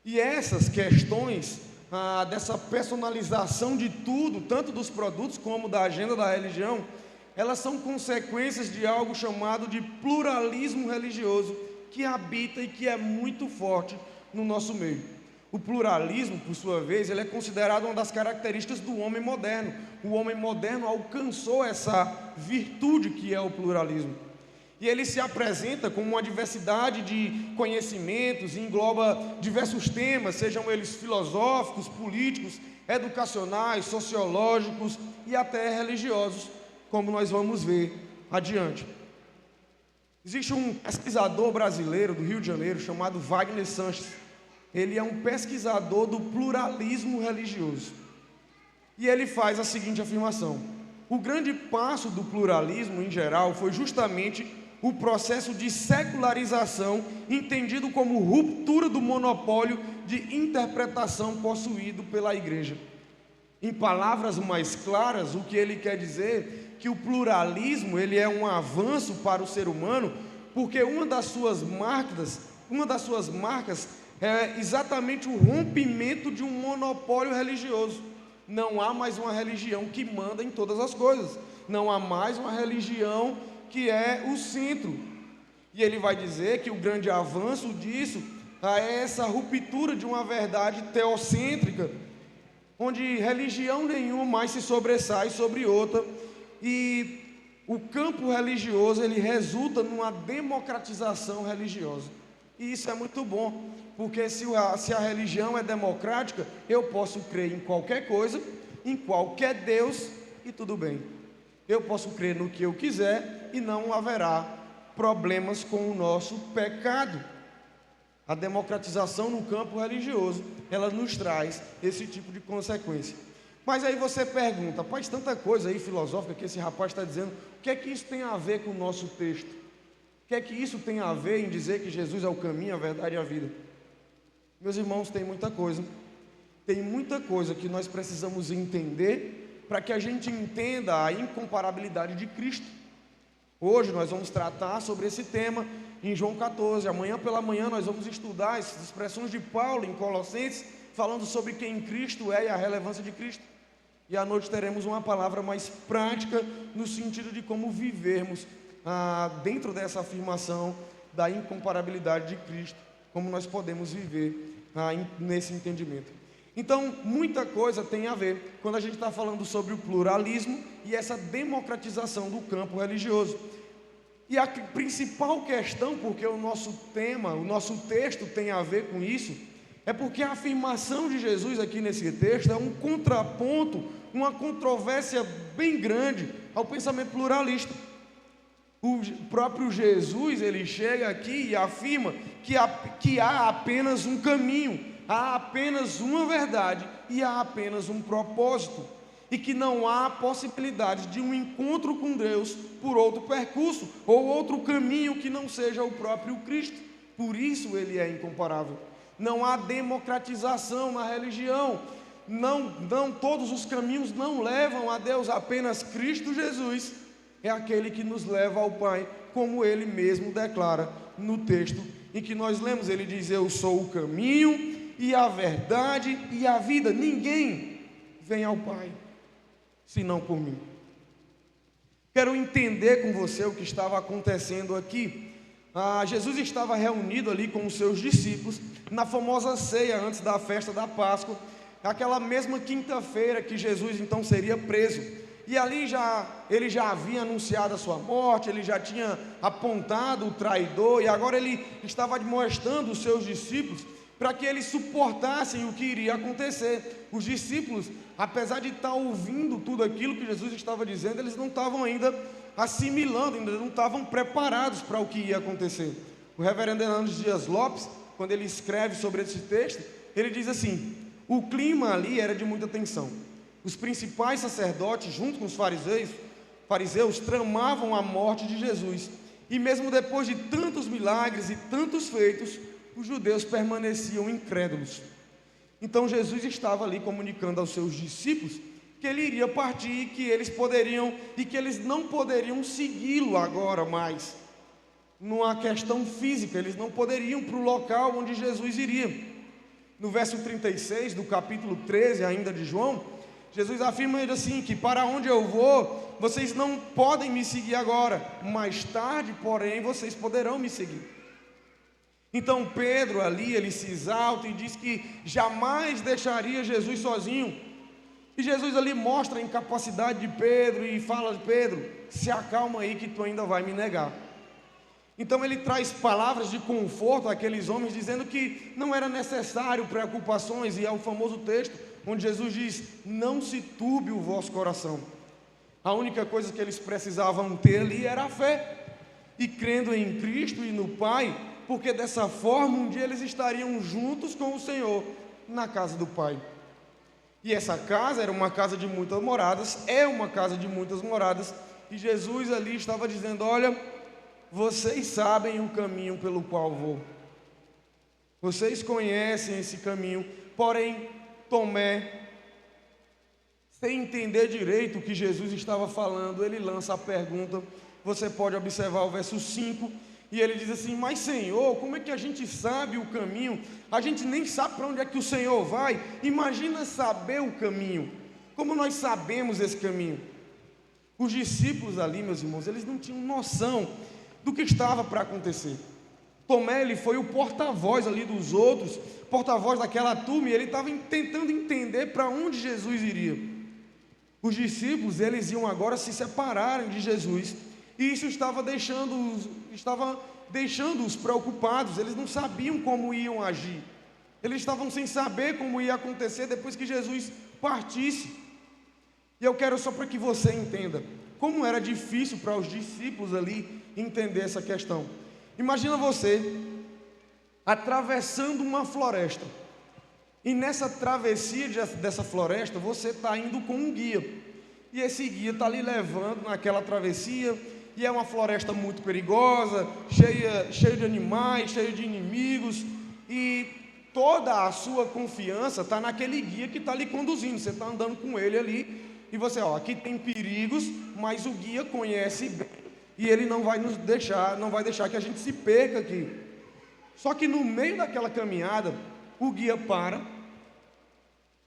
E essas questões dessa personalização de tudo, tanto dos produtos como da agenda da religião, elas são consequências de algo chamado de pluralismo religioso, que habita e que é muito forte no nosso meio. O pluralismo, por sua vez, ele é considerado uma das características do homem moderno. O homem moderno alcançou essa virtude que é o pluralismo. E ele se apresenta como uma diversidade de conhecimentos, engloba diversos temas, sejam eles filosóficos, políticos, educacionais, sociológicos e até religiosos, como nós vamos ver adiante. Existe um pesquisador brasileiro do Rio de Janeiro chamado Wagner Sanches. Ele é um pesquisador do pluralismo religioso. E ele faz a seguinte afirmação: o grande passo do pluralismo em geral foi justamente o processo de secularização, entendido como ruptura do monopólio de interpretação possuído pela igreja. Em palavras mais claras, o que ele quer dizer é que o pluralismo ele é um avanço para o ser humano, porque uma das suas marcas é exatamente o rompimento de um monopólio religioso. Não há mais uma religião que manda em todas as coisas. Não há mais uma religião que é o centro. E ele vai dizer que o grande avanço disso é essa ruptura de uma verdade teocêntrica, onde religião nenhuma mais se sobressai sobre outra, e o campo religioso ele resulta numa democratização religiosa. E isso é muito bom, porque se a religião é democrática, eu posso crer em qualquer coisa, em qualquer Deus, e tudo bem. Eu posso crer no que eu quiser e não haverá problemas com o nosso pecado. A democratização no campo religioso, ela nos traz esse tipo de consequência. Mas aí você pergunta, faz tanta coisa aí filosófica que esse rapaz está dizendo, o que é que isso tem a ver com o nosso texto? O que é que isso tem a ver em dizer que Jesus é o caminho, a verdade e a vida? Meus irmãos, tem muita coisa. Tem muita coisa que nós precisamos entender para que a gente entenda a incomparabilidade de Cristo. Hoje nós vamos tratar sobre esse tema em João 14. Amanhã pela manhã nós vamos estudar essas expressões de Paulo em Colossenses, falando sobre quem Cristo é e a relevância de Cristo. E à noite teremos uma palavra mais prática no sentido de como vivermos dentro dessa afirmação da incomparabilidade de Cristo, como nós podemos viver nesse entendimento. Então, muita coisa tem a ver quando a gente está falando sobre o pluralismo e essa democratização do campo religioso. E a principal questão, porque o nosso tema, o nosso texto tem a ver com isso, é porque a afirmação de Jesus aqui nesse texto é um contraponto, uma controvérsia bem grande ao pensamento pluralista. O próprio Jesus, ele chega aqui e afirma que há apenas um caminho, há apenas uma verdade e há apenas um propósito, e que não há possibilidade de um encontro com Deus por outro percurso ou outro caminho que não seja o próprio Cristo. Por isso ele é incomparável. Não há democratização na religião. Não todos os caminhos não levam a Deus. Apenas Cristo Jesus é aquele que nos leva ao Pai, como ele mesmo declara no texto em que nós lemos. Ele diz: eu sou o caminho e a verdade e a vida. Ninguém vem ao Pai senão por mim. Quero entender com você o que estava acontecendo aqui. Jesus estava reunido ali com os seus discípulos na famosa ceia antes da festa da Páscoa, aquela mesma quinta-feira que Jesus então seria preso. E ali ele já havia anunciado a sua morte, ele já tinha apontado o traidor, e agora ele estava admoestando os seus discípulos para que eles suportassem o que iria acontecer. Os discípulos, apesar de estar ouvindo tudo aquilo que Jesus estava dizendo, eles não estavam ainda assimilando, ainda não estavam preparados para o que ia acontecer. O reverendo Hernandes Dias Lopes, quando ele escreve sobre esse texto, ele diz assim: o clima ali era de muita tensão. Os principais sacerdotes, junto com os fariseus, tramavam a morte de Jesus. E mesmo depois de tantos milagres e tantos feitos, os judeus permaneciam incrédulos. Então Jesus estava ali comunicando aos seus discípulos que ele iria partir, que eles não poderiam segui-lo agora mais. Numa questão física, eles não poderiam para o local onde Jesus iria. No verso 36 do capítulo 13 ainda de João, Jesus afirma assim, que para onde eu vou, vocês não podem me seguir agora, mais tarde, porém, vocês poderão me seguir. Então Pedro ali, ele se exalta e diz que jamais deixaria Jesus sozinho. E Jesus ali mostra a incapacidade de Pedro e fala: Pedro, se acalma aí que tu ainda vai me negar. Então ele traz palavras de conforto àqueles homens, dizendo que não era necessário preocupações, e é o famoso texto onde Jesus diz: não se turbe o vosso coração. A única coisa que eles precisavam ter ali era a fé, e crendo em Cristo e no Pai, porque dessa forma um dia eles estariam juntos com o Senhor na casa do Pai. E essa casa era uma casa de muitas moradas, é uma casa de muitas moradas, e Jesus ali estava dizendo: olha, vocês sabem o caminho pelo qual vou, vocês conhecem esse caminho. Porém, Tomé, sem entender direito o que Jesus estava falando, ele lança a pergunta. Você pode observar o verso 5, e ele diz assim: mas Senhor, como é que a gente sabe o caminho? A gente nem sabe para onde é que o Senhor vai. Imagina saber o caminho. Como nós sabemos esse caminho? Os discípulos ali, meus irmãos, eles não tinham noção do que estava para acontecer. Tomé, ele foi o porta-voz ali dos outros, porta-voz daquela turma, e ele estava tentando entender para onde Jesus iria. Os discípulos, eles iam agora se separarem de Jesus, e isso estava deixando-os preocupados. Eles não sabiam como iam agir, eles estavam sem saber como ia acontecer depois que Jesus partisse. E eu quero só para que você entenda como era difícil para os discípulos ali entender essa questão. Imagina você atravessando uma floresta, e nessa travessia dessa floresta você está indo com um guia, e esse guia está ali levando naquela travessia, e é uma floresta muito perigosa, cheia de animais, cheia de inimigos, e toda a sua confiança está naquele guia que está ali conduzindo. Você está andando com ele ali, e você, aqui tem perigos, mas o guia conhece bem, e ele não vai deixar que a gente se perca aqui. Só que no meio daquela caminhada, o guia para,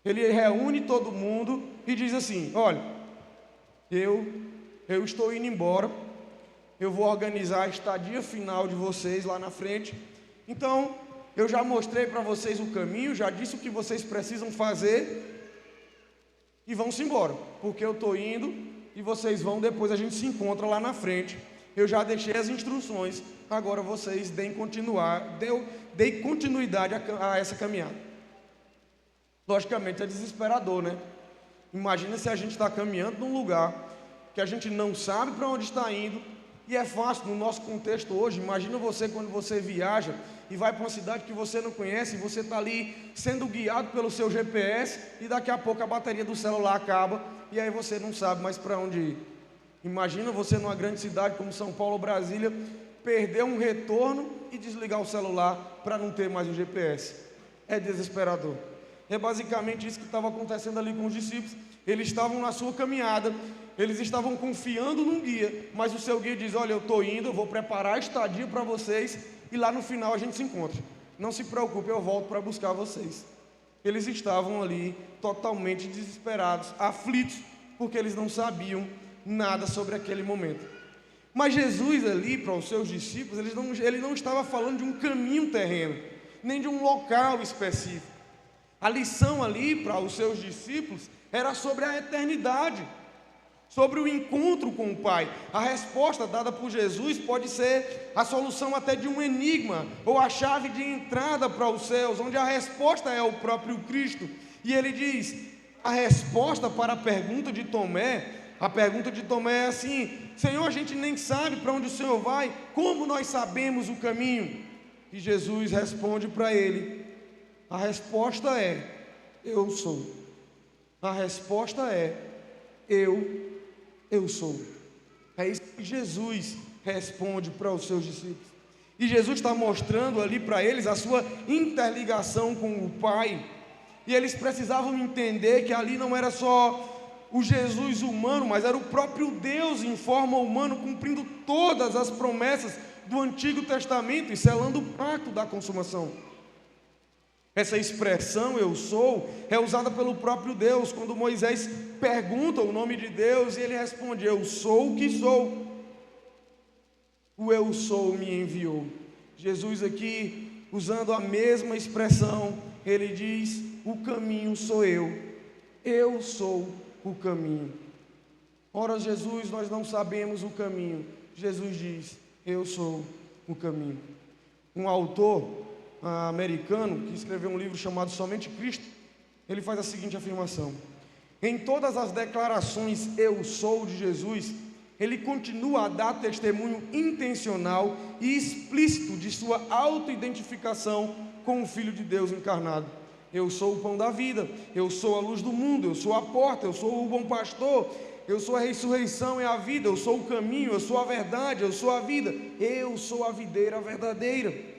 ele reúne todo mundo e diz assim: olha, eu estou indo embora, eu vou organizar a estadia final de vocês lá na frente. Então, eu já mostrei para vocês o caminho, já disse o que vocês precisam fazer, e vão-se embora, porque eu estou indo, e vocês vão, depois a gente se encontra lá na frente. Eu já deixei as instruções, agora vocês deem continuidade a essa caminhada. Logicamente é desesperador, né? Imagina se a gente está caminhando num lugar que a gente não sabe para onde está indo, e é fácil no nosso contexto hoje. Imagina você quando você viaja e vai para uma cidade que você não conhece, e você está ali sendo guiado pelo seu GPS, e daqui a pouco a bateria do celular acaba, e aí você não sabe mais para onde ir. Imagina você numa grande cidade como São Paulo ou Brasília, perder um retorno e desligar o celular para não ter mais o GPS. É desesperador. É basicamente isso que estava acontecendo ali com os discípulos. Eles estavam na sua caminhada, eles estavam confiando num guia, mas o seu guia diz: olha, eu estou indo, eu vou preparar a estadia para vocês, e lá no final a gente se encontra. Não se preocupe, eu volto para buscar vocês. Eles estavam ali totalmente desesperados, aflitos, porque eles não sabiam nada sobre aquele momento. Mas Jesus ali, para os seus discípulos, ele não estava falando de um caminho terreno, nem de um local específico. A lição ali para os seus discípulos era sobre a eternidade, sobre o encontro com o Pai. A resposta dada por Jesus pode ser a solução até de um enigma, ou a chave de entrada para os céus, onde a resposta é o próprio Cristo. E ele diz, a resposta para a pergunta de Tomé é assim: Senhor, a gente nem sabe para onde o Senhor vai, como nós sabemos o caminho? E Jesus responde para ele, a resposta é, eu sou. A resposta é, eu sou. É isso que Jesus responde para os seus discípulos. E Jesus está mostrando ali para eles a sua interligação com o Pai. E eles precisavam entender que ali não era só o Jesus humano, mas era o próprio Deus em forma humana, cumprindo todas as promessas do Antigo Testamento e selando o pacto da consumação. Essa expressão, eu sou, é usada pelo próprio Deus, quando Moisés pergunta o nome de Deus, e ele responde, eu sou o que sou. O eu sou me enviou. Jesus aqui, usando a mesma expressão, ele diz, o caminho sou eu sou o caminho. Ora, Jesus, nós não sabemos o caminho. Jesus diz, eu sou o caminho. Um autor americano, que escreveu um livro chamado Somente Cristo, ele faz a seguinte afirmação: em todas as declarações eu sou de Jesus, ele continua a dar testemunho intencional e explícito de sua autoidentificação com o Filho de Deus encarnado. Eu sou o pão da vida, eu sou a luz do mundo, eu sou a porta, eu sou o bom pastor, eu sou a ressurreição e a vida, eu sou o caminho, eu sou a verdade, eu sou a vida, eu sou a videira verdadeira.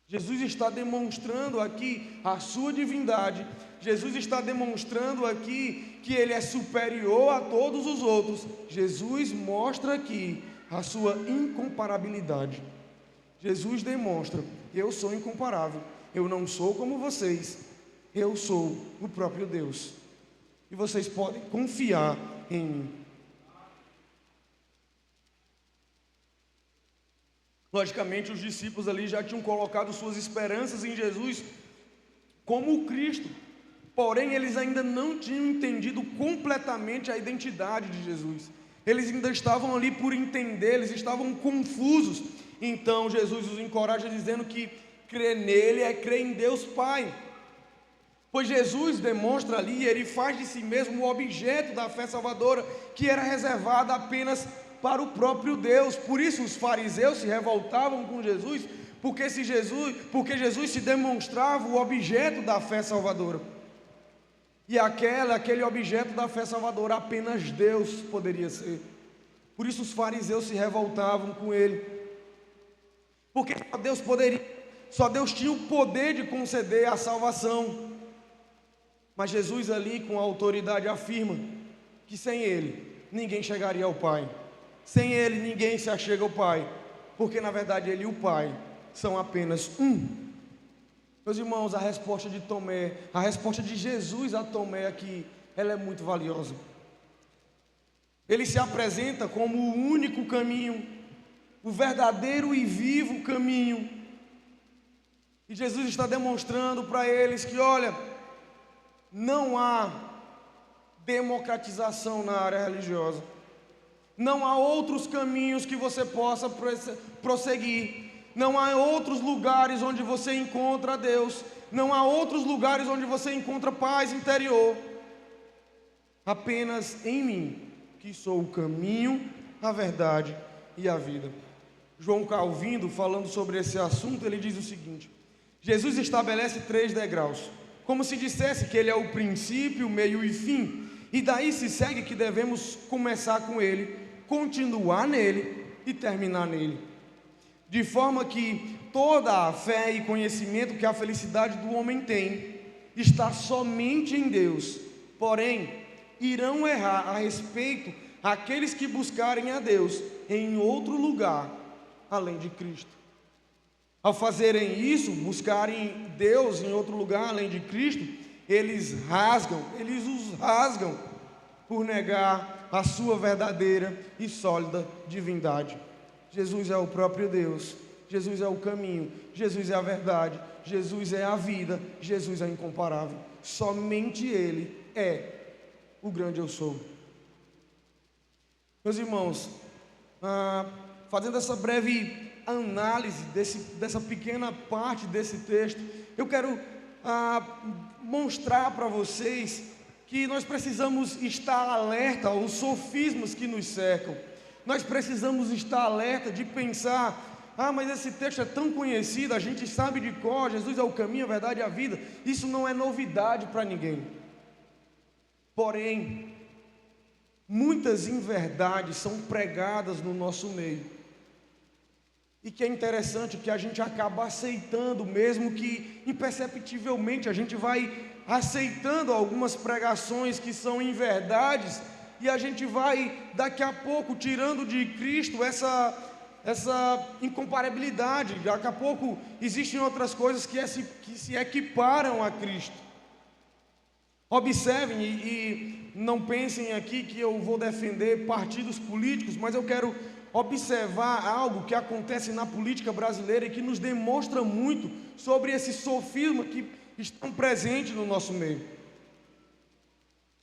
Jesus está demonstrando aqui a sua divindade. Jesus está demonstrando aqui que ele é superior a todos os outros. Jesus mostra aqui a sua incomparabilidade. Jesus demonstra, eu sou incomparável, eu não sou como vocês, eu sou o próprio Deus. E vocês podem confiar em mim. Logicamente, os discípulos ali já tinham colocado suas esperanças em Jesus como o Cristo. Porém, eles ainda não tinham entendido completamente a identidade de Jesus. Eles ainda estavam ali por entender, eles estavam confusos. Então, Jesus os encoraja dizendo que crer nele é crer em Deus Pai. Pois Jesus demonstra ali, ele faz de si mesmo o objeto da fé salvadora, que era reservada apenas para o próprio Deus. Por isso os fariseus se revoltavam com Jesus, porque Jesus se demonstrava o objeto da fé salvadora. E aquele objeto da fé salvadora apenas Deus poderia ser. Por isso os fariseus se revoltavam com ele. Porque só Deus tinha o poder de conceder a salvação. Mas Jesus ali com autoridade afirma que sem ele ninguém chegaria ao Pai. Sem ele ninguém se achega ao Pai, porque na verdade ele e o Pai são apenas um. Meus irmãos, a resposta de Tomé, a resposta de Jesus a Tomé aqui, ela é muito valiosa. Ele se apresenta como o único caminho, o verdadeiro e vivo caminho. E Jesus está demonstrando para eles que, olha, não há democratização na área religiosa. Não há outros caminhos que você possa prosseguir. Não há outros lugares onde você encontra Deus. Não há outros lugares onde você encontra paz interior. Apenas em mim, que sou o caminho, a verdade e a vida. João Calvino, falando sobre esse assunto, ele diz o seguinte: Jesus estabelece 3 degraus, como se dissesse que ele é o princípio, meio e fim. E daí se segue que devemos começar com ele, continuar nele e terminar nele. De forma que toda a fé e conhecimento que a felicidade do homem tem está somente em Deus. Porém, irão errar a respeito aqueles que buscarem a Deus em outro lugar além de Cristo. Ao fazerem isso, buscarem Deus em outro lugar além de Cristo, eles os rasgam por negar a sua verdadeira e sólida divindade. Jesus é o próprio Deus, Jesus é o caminho, Jesus é a verdade, Jesus é a vida, Jesus é incomparável. Somente Ele é o grande eu sou. Meus irmãos, fazendo essa breve análise dessa pequena parte desse texto, eu quero mostrar para vocês que nós precisamos estar alerta aos sofismas que nos cercam. Nós precisamos estar alerta de pensar: mas esse texto é tão conhecido, a gente sabe de cor, Jesus é o caminho, a verdade e a vida. Isso não é novidade para ninguém. Porém, muitas inverdades são pregadas no nosso meio. E que é interessante que a gente acaba aceitando, mesmo que imperceptivelmente a gente vai aceitando algumas pregações que são inverdades, e a gente vai daqui a pouco tirando de Cristo essa incomparabilidade. Daqui a pouco existem outras coisas que se equiparam a Cristo. Observem e não pensem aqui que eu vou defender partidos políticos, mas eu quero observar algo que acontece na política brasileira e que nos demonstra muito sobre esse sofisma que estão presentes no nosso meio.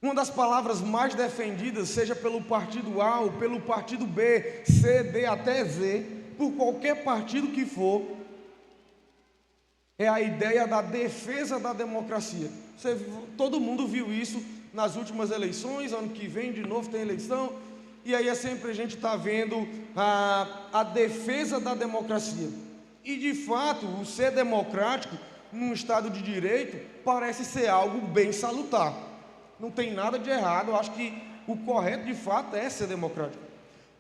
Uma das palavras mais defendidas, seja pelo partido A ou pelo partido B, C, D até Z, por qualquer partido que for, é a ideia da defesa da democracia. Todo mundo viu isso nas últimas eleições. Ano que vem de novo tem eleição, e aí sempre a gente está vendo a defesa da democracia. E de fato, o ser democrático num Estado de Direito parece ser algo bem salutar. Não tem nada de errado, eu acho que o correto de fato é ser democrático.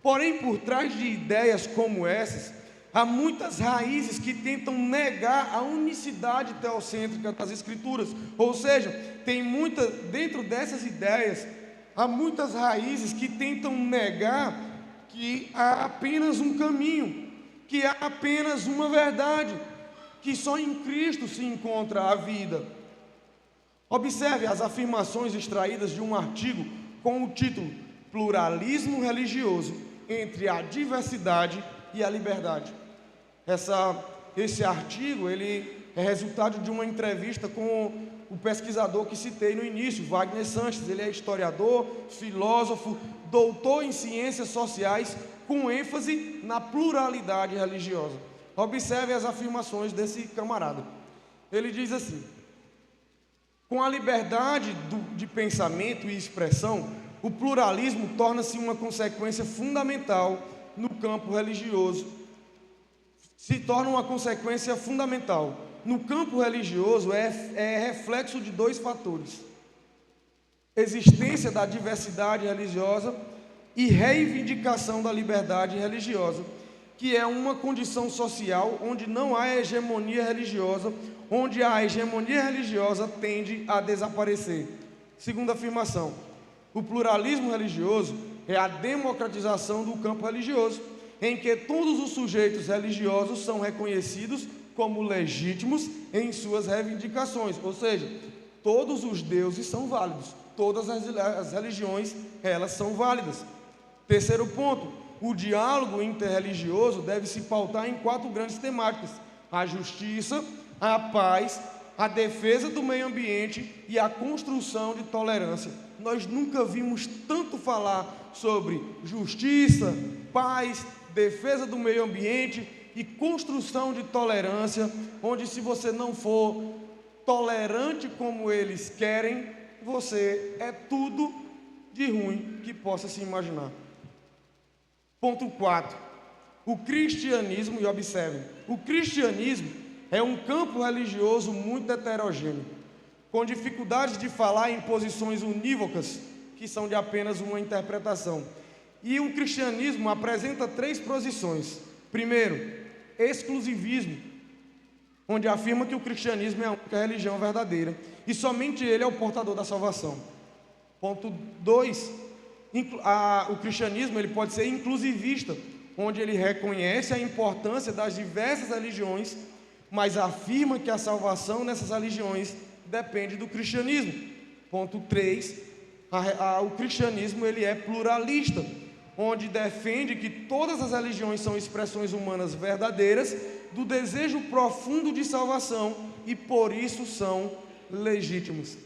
Porém, por trás de ideias como essas, há muitas raízes que tentam negar a unicidade teocêntrica das Escrituras. Ou seja, dentro dessas ideias, há muitas raízes que tentam negar que há apenas um caminho, que há apenas uma verdade, que só em Cristo se encontra a vida. Observe as afirmações extraídas de um artigo com o título Pluralismo Religioso entre a Diversidade e a Liberdade. Esse artigo ele é resultado de uma entrevista com o pesquisador que citei no início, Wagner Sanches. Ele é historiador, filósofo, doutor em ciências sociais, com ênfase na pluralidade religiosa. Observe as afirmações desse camarada. Ele diz assim: com a liberdade de pensamento e expressão, o pluralismo torna-se uma consequência fundamental no campo religioso. Se torna uma consequência fundamental. No campo religioso é reflexo de dois fatores: existência da diversidade religiosa e reivindicação da liberdade religiosa, que é uma condição social onde não há hegemonia religiosa, onde a hegemonia religiosa tende a desaparecer. Segunda afirmação: o pluralismo religioso é a democratização do campo religioso, em que todos os sujeitos religiosos são reconhecidos como legítimos em suas reivindicações, ou seja, todos os deuses são válidos, todas as religiões, elas são válidas. Terceiro ponto: o diálogo interreligioso deve se pautar em 4 grandes temáticas: a justiça, a paz, a defesa do meio ambiente e a construção de tolerância. Nós nunca vimos tanto falar sobre justiça, paz, defesa do meio ambiente e construção de tolerância, onde se você não for tolerante como eles querem, você é tudo de ruim que possa se imaginar. Ponto 4. O cristianismo, e observem, o cristianismo é um campo religioso muito heterogêneo, com dificuldades de falar em posições unívocas, que são de apenas uma interpretação. E o cristianismo apresenta 3 posições. Primeiro, exclusivismo, onde afirma que o cristianismo é a única religião verdadeira e somente ele é o portador da salvação. Ponto 2, o cristianismo ele pode ser inclusivista, onde ele reconhece a importância das diversas religiões, mas afirma que a salvação nessas religiões depende do cristianismo. Ponto 3, o cristianismo ele é pluralista, onde defende que todas as religiões são expressões humanas verdadeiras, do desejo profundo de salvação e por isso são legítimos.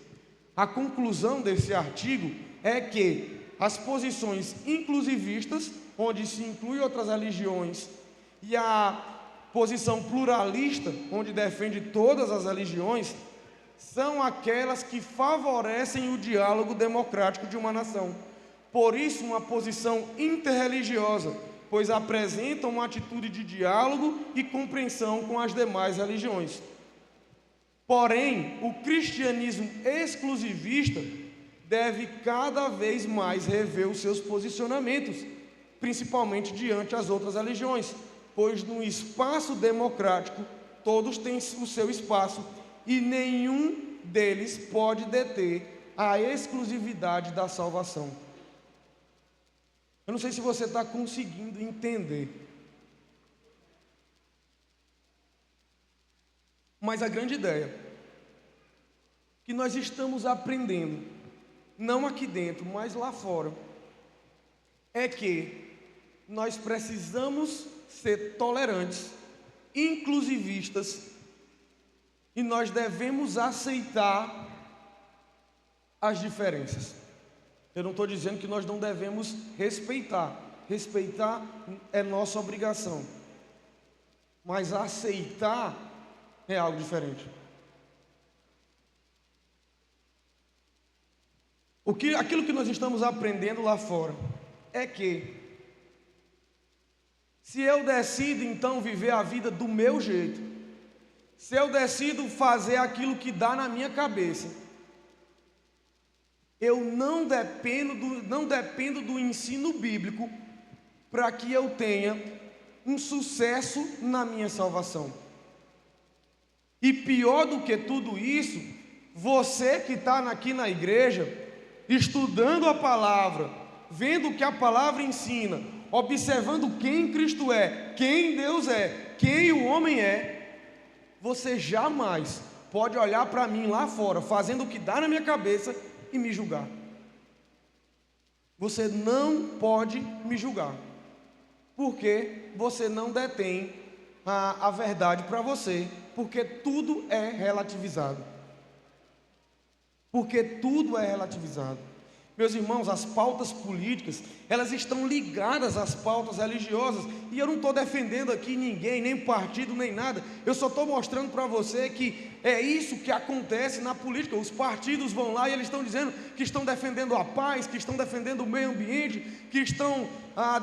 A conclusão desse artigo é que as posições inclusivistas, onde se inclui outras religiões, e a posição pluralista, onde defende todas as religiões, são aquelas que favorecem o diálogo democrático de uma nação. Por isso, uma posição interreligiosa, pois apresentam uma atitude de diálogo e compreensão com as demais religiões. Porém, o cristianismo exclusivista deve cada vez mais rever os seus posicionamentos, principalmente diante das outras religiões, pois no espaço democrático todos têm o seu espaço e nenhum deles pode deter a exclusividade da salvação. Eu não sei se você está conseguindo entender, mas a grande ideia que nós estamos aprendendo, não aqui dentro, mas lá fora, é que nós precisamos ser tolerantes, inclusivistas, e nós devemos aceitar as diferenças. Eu não estou dizendo que nós não devemos respeitar. Respeitar é nossa obrigação. Mas aceitar é algo diferente. Aquilo que nós estamos aprendendo lá fora é que, se eu decido então viver a vida do meu jeito, se eu decido fazer aquilo que dá na minha cabeça, eu não dependo do ensino bíblico para que eu tenha um sucesso na minha salvação. E pior do que tudo isso, você que está aqui na igreja, estudando a palavra, vendo o que a palavra ensina, observando quem Cristo é, quem Deus é, quem o homem é, você jamais pode olhar para mim lá fora, fazendo o que dá na minha cabeça e me julgar. Você não pode me julgar, porque você não detém a verdade para você, porque tudo é relativizado. Porque tudo é relativizado. Meus irmãos, as pautas políticas, elas estão ligadas às pautas religiosas, e eu não estou defendendo aqui ninguém, nem partido, nem nada, eu só estou mostrando para você que é isso que acontece na política. Os partidos vão lá e eles estão dizendo que estão defendendo a paz, que estão defendendo o meio ambiente, que estão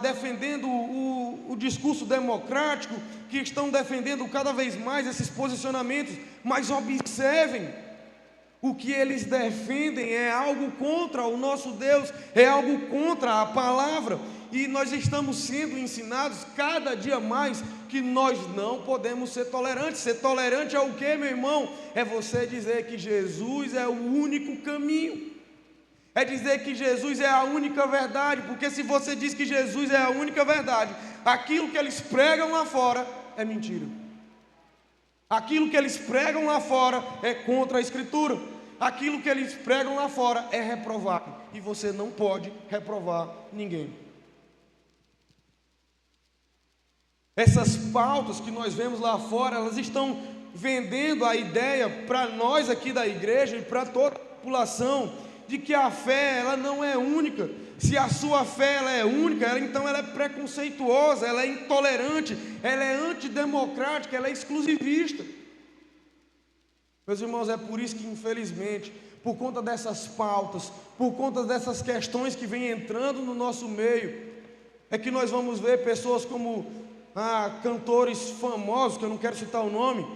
defendendo o discurso democrático, que estão defendendo cada vez mais esses posicionamentos, mas observem, o que eles defendem é algo contra o nosso Deus, é algo contra a palavra, e nós estamos sendo ensinados cada dia mais que nós não podemos ser tolerantes. Ser tolerante é o que, meu irmão? É você dizer que Jesus é o único caminho, é dizer que Jesus é a única verdade, porque se você diz que Jesus é a única verdade, aquilo que eles pregam lá fora é mentira. Aquilo que eles pregam lá fora é contra a Escritura. Aquilo que eles pregam lá fora é reprovado. E você não pode reprovar ninguém. Essas pautas que nós vemos lá fora, elas estão vendendo a ideia para nós aqui da igreja e para toda a população de que a fé ela não é única. Se a sua fé ela é única, então ela é preconceituosa, ela é intolerante, ela é antidemocrática, ela é exclusivista. Meus irmãos, é por isso que, infelizmente, por conta dessas pautas, por conta dessas questões que vêm entrando no nosso meio, é que nós vamos ver pessoas como cantores famosos, que eu não quero citar o nome,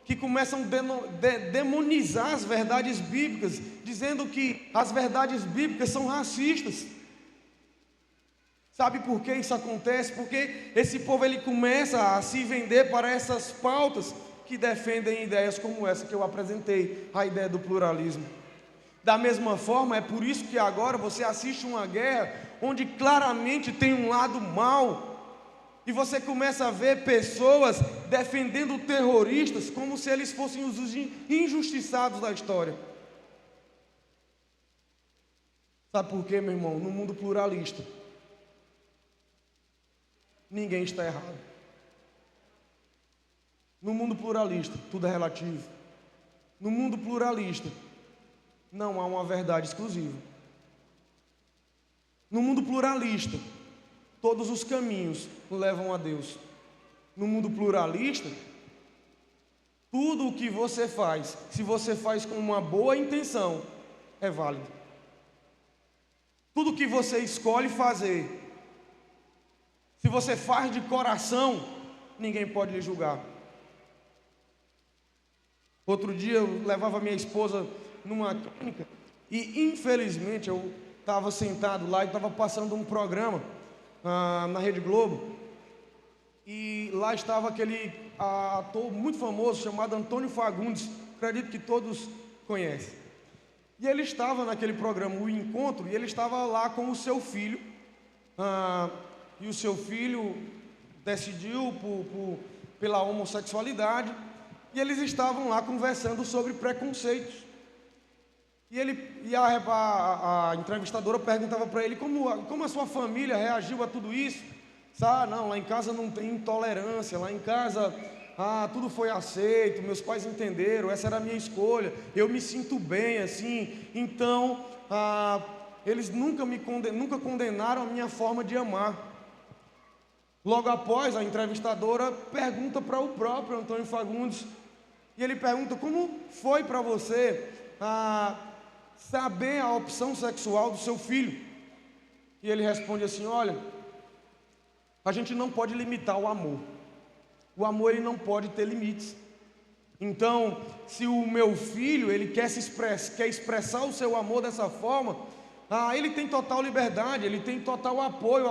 que começam a demonizar as verdades bíblicas, dizendo que as verdades bíblicas são racistas. Sabe por que isso acontece? Porque esse povo ele começa a se vender para essas pautas que defendem ideias como essa que eu apresentei, a ideia do pluralismo. Da mesma forma, é por isso que agora você assiste uma guerra onde claramente tem um lado mau, e você começa a ver pessoas defendendo terroristas como se eles fossem os injustiçados da história. Sabe por quê, meu irmão? No mundo pluralista, ninguém está errado. No mundo pluralista, tudo é relativo. No mundo pluralista, não há uma verdade exclusiva. No mundo pluralista, todos os caminhos levam a Deus. No mundo pluralista, tudo o que você faz, se você faz com uma boa intenção, é válido. Tudo o que você escolhe fazer, se você faz de coração, ninguém pode lhe julgar. Outro dia eu levava minha esposa numa clínica e infelizmente eu estava sentado lá e estava passando um programa na Rede Globo, e lá estava aquele ator muito famoso chamado Antônio Fagundes, acredito que todos conhecem. E ele estava naquele programa, O Encontro, e ele estava lá com o seu filho, e o seu filho decidiu pela homossexualidade, e eles estavam lá conversando sobre preconceitos. E a entrevistadora perguntava para ele como a sua família reagiu a tudo isso. Não, lá em casa não tem intolerância, lá em casa tudo foi aceito, meus pais entenderam, essa era a minha escolha, eu me sinto bem assim. Então, eles nunca condenaram a minha forma de amar. Logo após, a entrevistadora pergunta para o próprio Antônio Fagundes, e ele pergunta: como foi para você saber a opção sexual do seu filho? E ele responde assim: olha, a gente não pode limitar o amor. O amor, ele não pode ter limites. Então, se o meu filho ele quer expressar o seu amor dessa forma, ele tem total liberdade, ele tem total apoio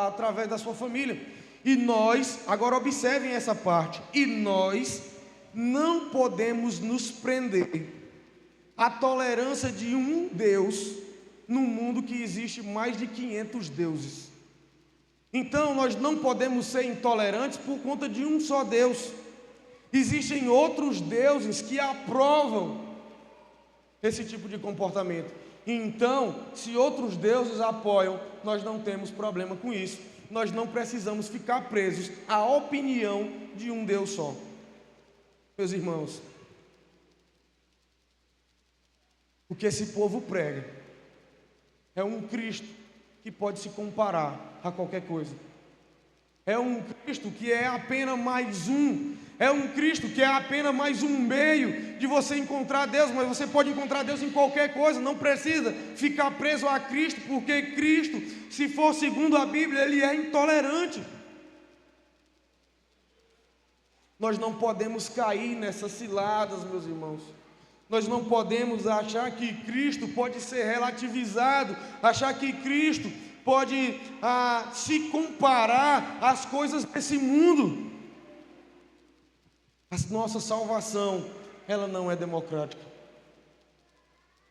através da sua família. E nós, agora observem essa parte, e nós não podemos nos prender à tolerância de um Deus num mundo que existe mais de 500 deuses. Então nós não podemos ser intolerantes por conta de um só Deus. Existem outros deuses que aprovam esse tipo de comportamento. Então, se outros deuses apoiam, nós não temos problema com isso. Nós não precisamos ficar presos à opinião de um Deus só. Meus irmãos, o que esse povo prega é um Cristo que pode se comparar a qualquer coisa. É um Cristo que é apenas mais um. É um Cristo que é apenas mais um meio de você encontrar Deus, mas você pode encontrar Deus em qualquer coisa, não precisa ficar preso a Cristo, porque Cristo, se for segundo a Bíblia, ele é intolerante. Nós não podemos cair nessas ciladas, meus irmãos. Nós não podemos achar que Cristo pode ser relativizado, achar que Cristo pode se comparar às coisas desse mundo. A nossa salvação, ela não é democrática.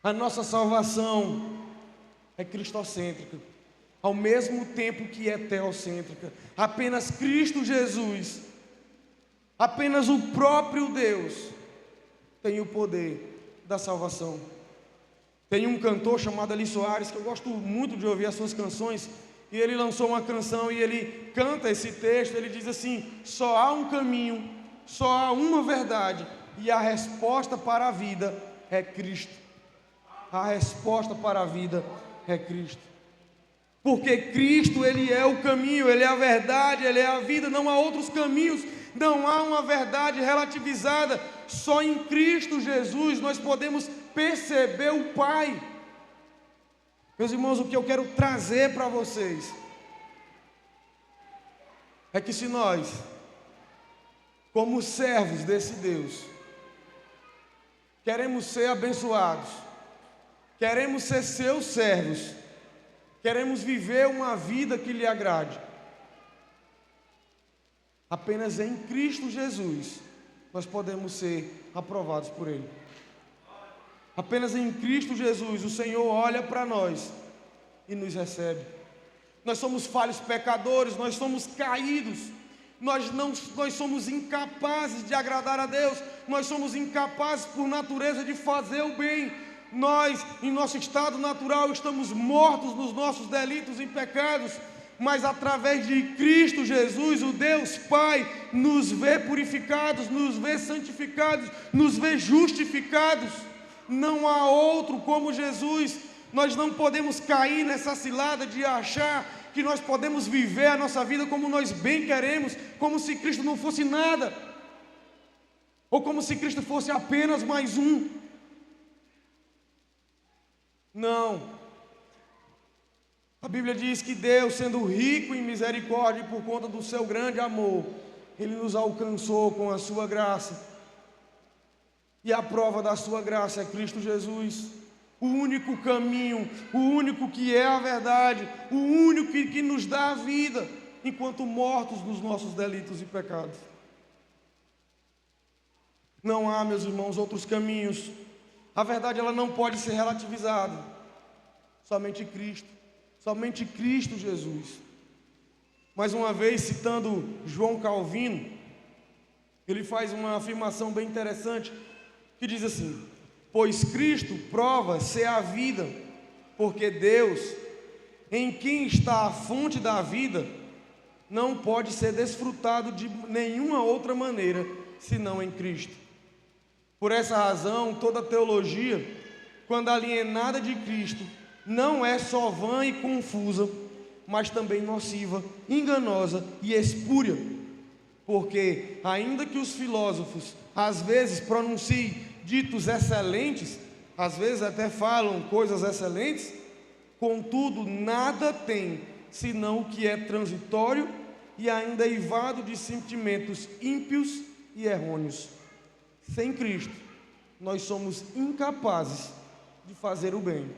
A nossa salvação é cristocêntrica, ao mesmo tempo que é teocêntrica. Apenas Cristo Jesus, apenas o próprio Deus tem o poder da salvação. Tem um cantor chamado Eli Soares, que eu gosto muito de ouvir as suas canções, e ele lançou uma canção e ele canta esse texto. Ele diz assim: só há um caminho, só há uma verdade, e a resposta para a vida é Cristo. A resposta para a vida é Cristo. Porque Cristo, ele é o caminho, ele é a verdade, ele é a vida. Não há outros caminhos, não há uma verdade relativizada. Só em Cristo Jesus nós podemos perceber o Pai. Meus irmãos, o que eu quero trazer para vocês é que se nós, como servos desse Deus, queremos ser abençoados, queremos ser seus servos, queremos viver uma vida que lhe agrade, apenas em Cristo Jesus nós podemos ser aprovados por Ele. Apenas em Cristo Jesus o Senhor olha para nós e nos recebe. Nós somos falhos pecadores, nós somos caídos, nós somos incapazes de agradar a Deus, nós somos incapazes por natureza de fazer o bem. Nós, em nosso estado natural, estamos mortos nos nossos delitos e pecados, mas através de Cristo Jesus, o Deus Pai nos vê purificados, nos vê santificados, nos vê justificados. Não há outro como Jesus. Nós não podemos cair nessa cilada de achar que nós podemos viver a nossa vida como nós bem queremos, como se Cristo não fosse nada, ou como se Cristo fosse apenas mais um. Não. A Bíblia diz que Deus, sendo rico em misericórdia e por conta do seu grande amor, Ele nos alcançou com a sua graça. E a prova da sua graça é Cristo Jesus, o único caminho, o único que é a verdade, o único que nos dá a vida, enquanto mortos nos nossos delitos e pecados. Não há, meus irmãos, outros caminhos. A verdade, ela não pode ser relativizada. Somente Cristo. Somente Cristo Jesus. Mais uma vez, citando João Calvino, ele faz uma afirmação bem interessante, que diz assim: pois Cristo prova ser a vida, porque Deus, em quem está a fonte da vida, não pode ser desfrutado de nenhuma outra maneira, senão em Cristo. Por essa razão, toda teologia, quando alienada de Cristo, não é só vã e confusa, mas também nociva, enganosa e espúria. Porque, ainda que os filósofos às vezes pronunciem ditos excelentes, às vezes até falam coisas excelentes, contudo nada tem senão o que é transitório e ainda eivado de sentimentos ímpios e errôneos. Sem Cristo, nós somos incapazes de fazer o bem.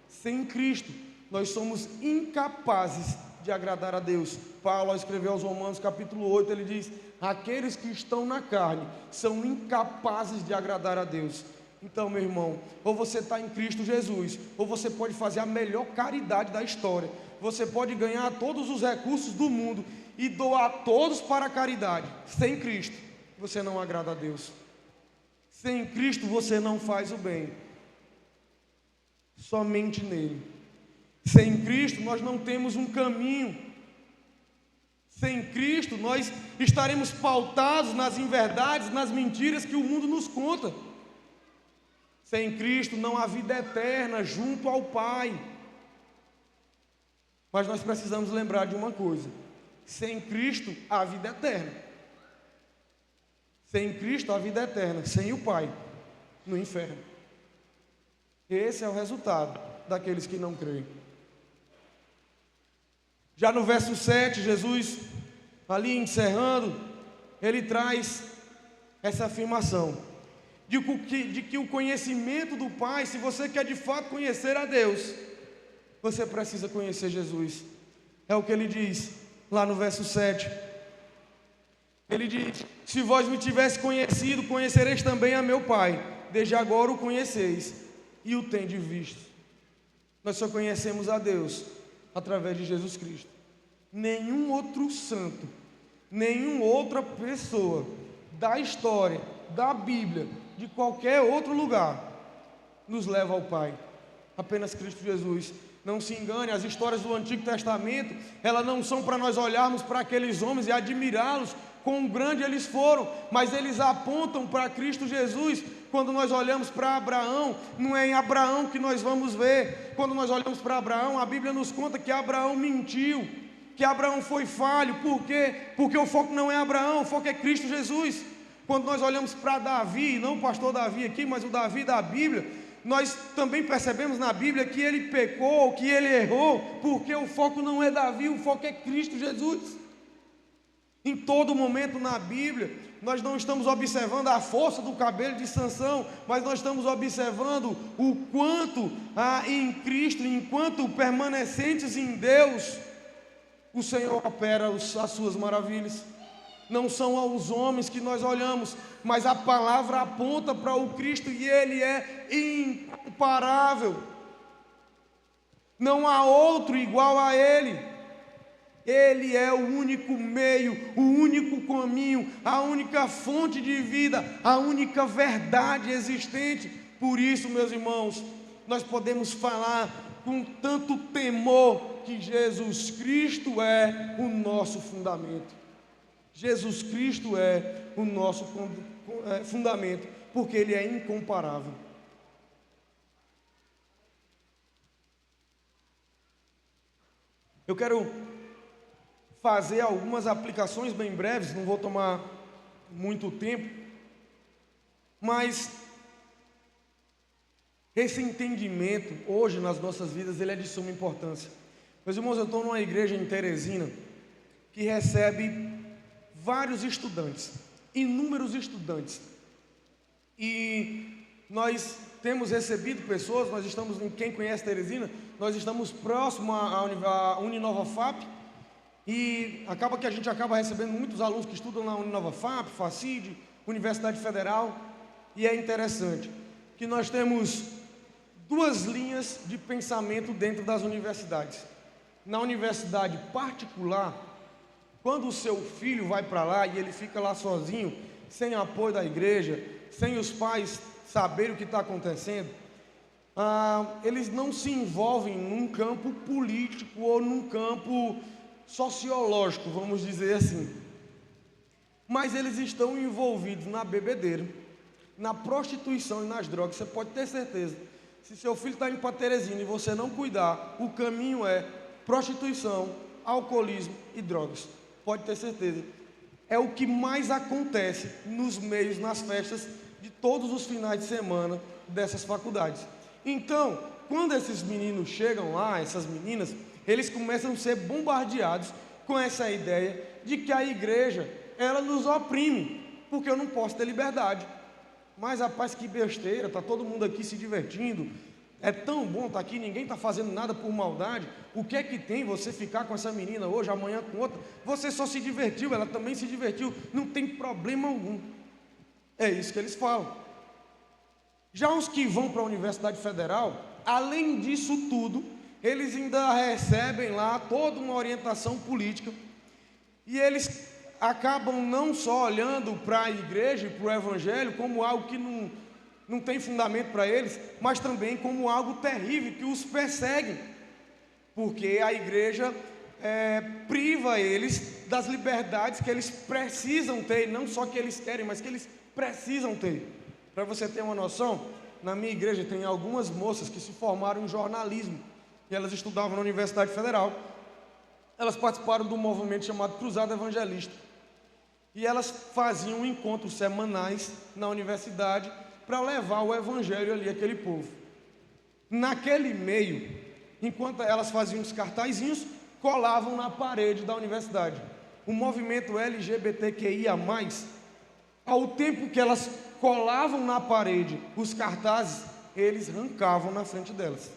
Sem Cristo, nós somos incapazes de agradar a Deus. Paulo, ao escrever aos Romanos, capítulo 8, ele diz: aqueles que estão na carne são incapazes de agradar a Deus. Então, meu irmão, ou você está em Cristo Jesus, ou você pode fazer a melhor caridade da história. Você pode ganhar todos os recursos do mundo e doar todos para a caridade. Sem Cristo, você não agrada a Deus. Sem Cristo, você não faz o bem. Somente nele. Sem Cristo, nós não temos um caminho. Sem Cristo, nós estaremos pautados nas inverdades, nas mentiras que o mundo nos conta. Sem Cristo, não há vida eterna junto ao Pai. Mas nós precisamos lembrar de uma coisa: sem Cristo, há vida eterna. Sem Cristo, há vida eterna. Sem o Pai, no inferno. Esse é o resultado daqueles que não creem. Já no verso 7, Jesus, ali encerrando, ele traz essa afirmação de que o conhecimento do Pai, se você quer de fato conhecer a Deus, você precisa conhecer Jesus. É o que ele diz lá no verso 7. Ele diz: se vós me tivesse conhecido, conhecereis também a meu Pai. Desde agora o conheceis e o tendes visto. Nós só conhecemos a Deus através de Jesus Cristo. Nenhum outro santo, nenhuma outra pessoa da história, da Bíblia, de qualquer outro lugar, nos leva ao Pai. Apenas Cristo Jesus. Não se engane, as histórias do Antigo Testamento, elas não são para nós olharmos para aqueles homens e admirá-los quão grande eles foram, mas eles apontam para Cristo Jesus. Quando nós olhamos para Abraão, não é em Abraão que nós vamos ver. Quando nós olhamos para Abraão, a Bíblia nos conta que Abraão mentiu, que Abraão foi falho. Por quê? Porque o foco não é Abraão, o foco é Cristo Jesus. Quando nós olhamos para Davi, não o pastor Davi aqui, mas o Davi da Bíblia, nós também percebemos na Bíblia que ele pecou, que ele errou, porque o foco não é Davi, o foco é Cristo Jesus. Em todo momento na Bíblia, nós não estamos observando a força do cabelo de Sansão, mas nós estamos observando o quanto em Cristo, enquanto permanecentes em Deus, o Senhor opera as suas maravilhas. Não são aos homens que nós olhamos, mas a palavra aponta para o Cristo e Ele é incomparável. Não há outro igual a Ele. Ele é o único meio, o único caminho, a única fonte de vida, a única verdade existente. Por isso, meus irmãos, nós podemos falar com tanto temor que Jesus Cristo é o nosso fundamento. Jesus Cristo é o nosso fundamento, porque Ele é incomparável. Eu quero fazer algumas aplicações bem breves, não vou tomar muito tempo, mas esse entendimento hoje nas nossas vidas, ele é de suma importância. Meus irmãos, eu estou numa igreja em Teresina que recebe vários estudantes, inúmeros estudantes, e nós temos recebido pessoas, nós estamos, quem conhece Teresina, nós estamos próximo à Uninova FAP, e acaba que a gente acaba recebendo muitos alunos que estudam na Uninova FAP, FACID, Universidade Federal, e é interessante que nós temos duas linhas de pensamento dentro das universidades. Na universidade particular, quando o seu filho vai para lá e ele fica lá sozinho, sem apoio da igreja, sem os pais saberem o que está acontecendo, eles não se envolvem num campo político ou num campo sociológico, vamos dizer assim. Mas eles estão envolvidos na bebedeira, na prostituição e nas drogas. Você pode ter certeza. Se seu filho está indo para Teresina e você não cuidar, o caminho é prostituição, alcoolismo e drogas. Pode ter certeza. É o que mais acontece nos meios, nas festas de todos os finais de semana dessas faculdades. Então, quando esses meninos chegam lá, essas meninas, eles começam a ser bombardeados com essa ideia de que a igreja, ela nos oprime, porque eu não posso ter liberdade. Mas, rapaz, que besteira, está todo mundo aqui se divertindo, é tão bom estar aqui, ninguém está fazendo nada por maldade. O que é que tem você ficar com essa menina hoje, amanhã com outra? Você só se divertiu, ela também se divertiu, não tem problema algum. É isso que eles falam. Já os que vão para a Universidade Federal, além disso tudo, eles ainda recebem lá toda uma orientação política, e eles acabam não só olhando para a igreja e para o evangelho como algo que não tem fundamento para eles, mas também como algo terrível que os persegue, porque a igreja priva eles das liberdades que eles precisam ter, não só que eles querem, mas que eles precisam ter. Para você ter uma noção, na minha igreja tem algumas moças que se formaram em jornalismo, e elas estudavam na Universidade Federal. Elas participaram do movimento chamado Cruzada Evangelista, e elas faziam encontros semanais na universidade para levar o evangelho ali àquele povo. Naquele meio, enquanto elas faziam os cartazinhos, colavam na parede da universidade. O movimento LGBTQIA+, ao tempo que elas colavam na parede os cartazes, eles arrancavam na frente delas.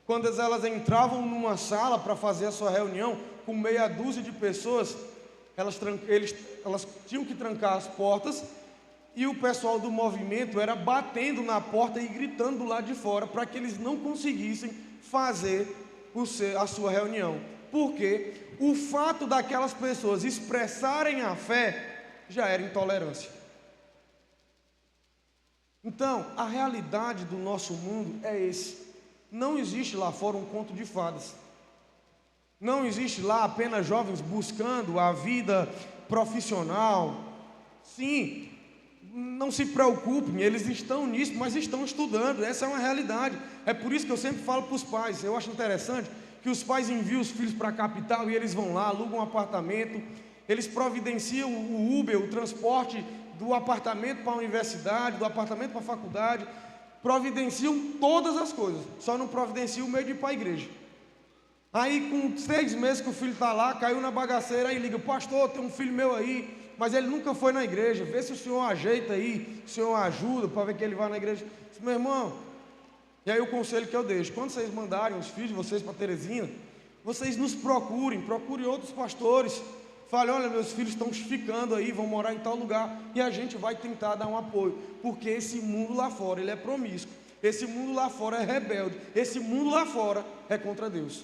Quando elas entravam numa sala para fazer a sua reunião, com meia dúzia de pessoas, elas tinham que trancar as portas, e o pessoal do movimento era batendo na porta e gritando do lado de fora, para que eles não conseguissem fazer a sua reunião. Porque o fato daquelas pessoas expressarem a fé já era intolerância. Então, a realidade do nosso mundo é esse. Não existe lá fora um conto de fadas. Não existe lá apenas jovens buscando a vida profissional. Sim, não se preocupem, eles estão nisso, mas estão estudando. Essa é uma realidade. É por isso que eu sempre falo para os pais. Eu acho interessante que os pais enviam os filhos para a capital e eles vão lá, alugam um apartamento. Eles providenciam o Uber, o transporte do apartamento para a universidade, do apartamento para a faculdade. Providenciam todas as coisas, só não providenciam o meio de ir para a igreja. Aí com 6 meses que o filho está lá, caiu na bagaceira, aí liga: pastor, tem um filho meu aí, mas ele nunca foi na igreja, vê se o senhor ajeita aí, o senhor ajuda para ver que ele vai na igreja. Disse: meu irmão, e aí o conselho que eu deixo: quando vocês mandarem os filhos de vocês para Teresina, vocês nos procurem outros pastores. Fale: olha, meus filhos estão ficando aí, vão morar em tal lugar, e a gente vai tentar dar um apoio, porque esse mundo lá fora, ele é promíscuo, esse mundo lá fora é rebelde, esse mundo lá fora é contra Deus.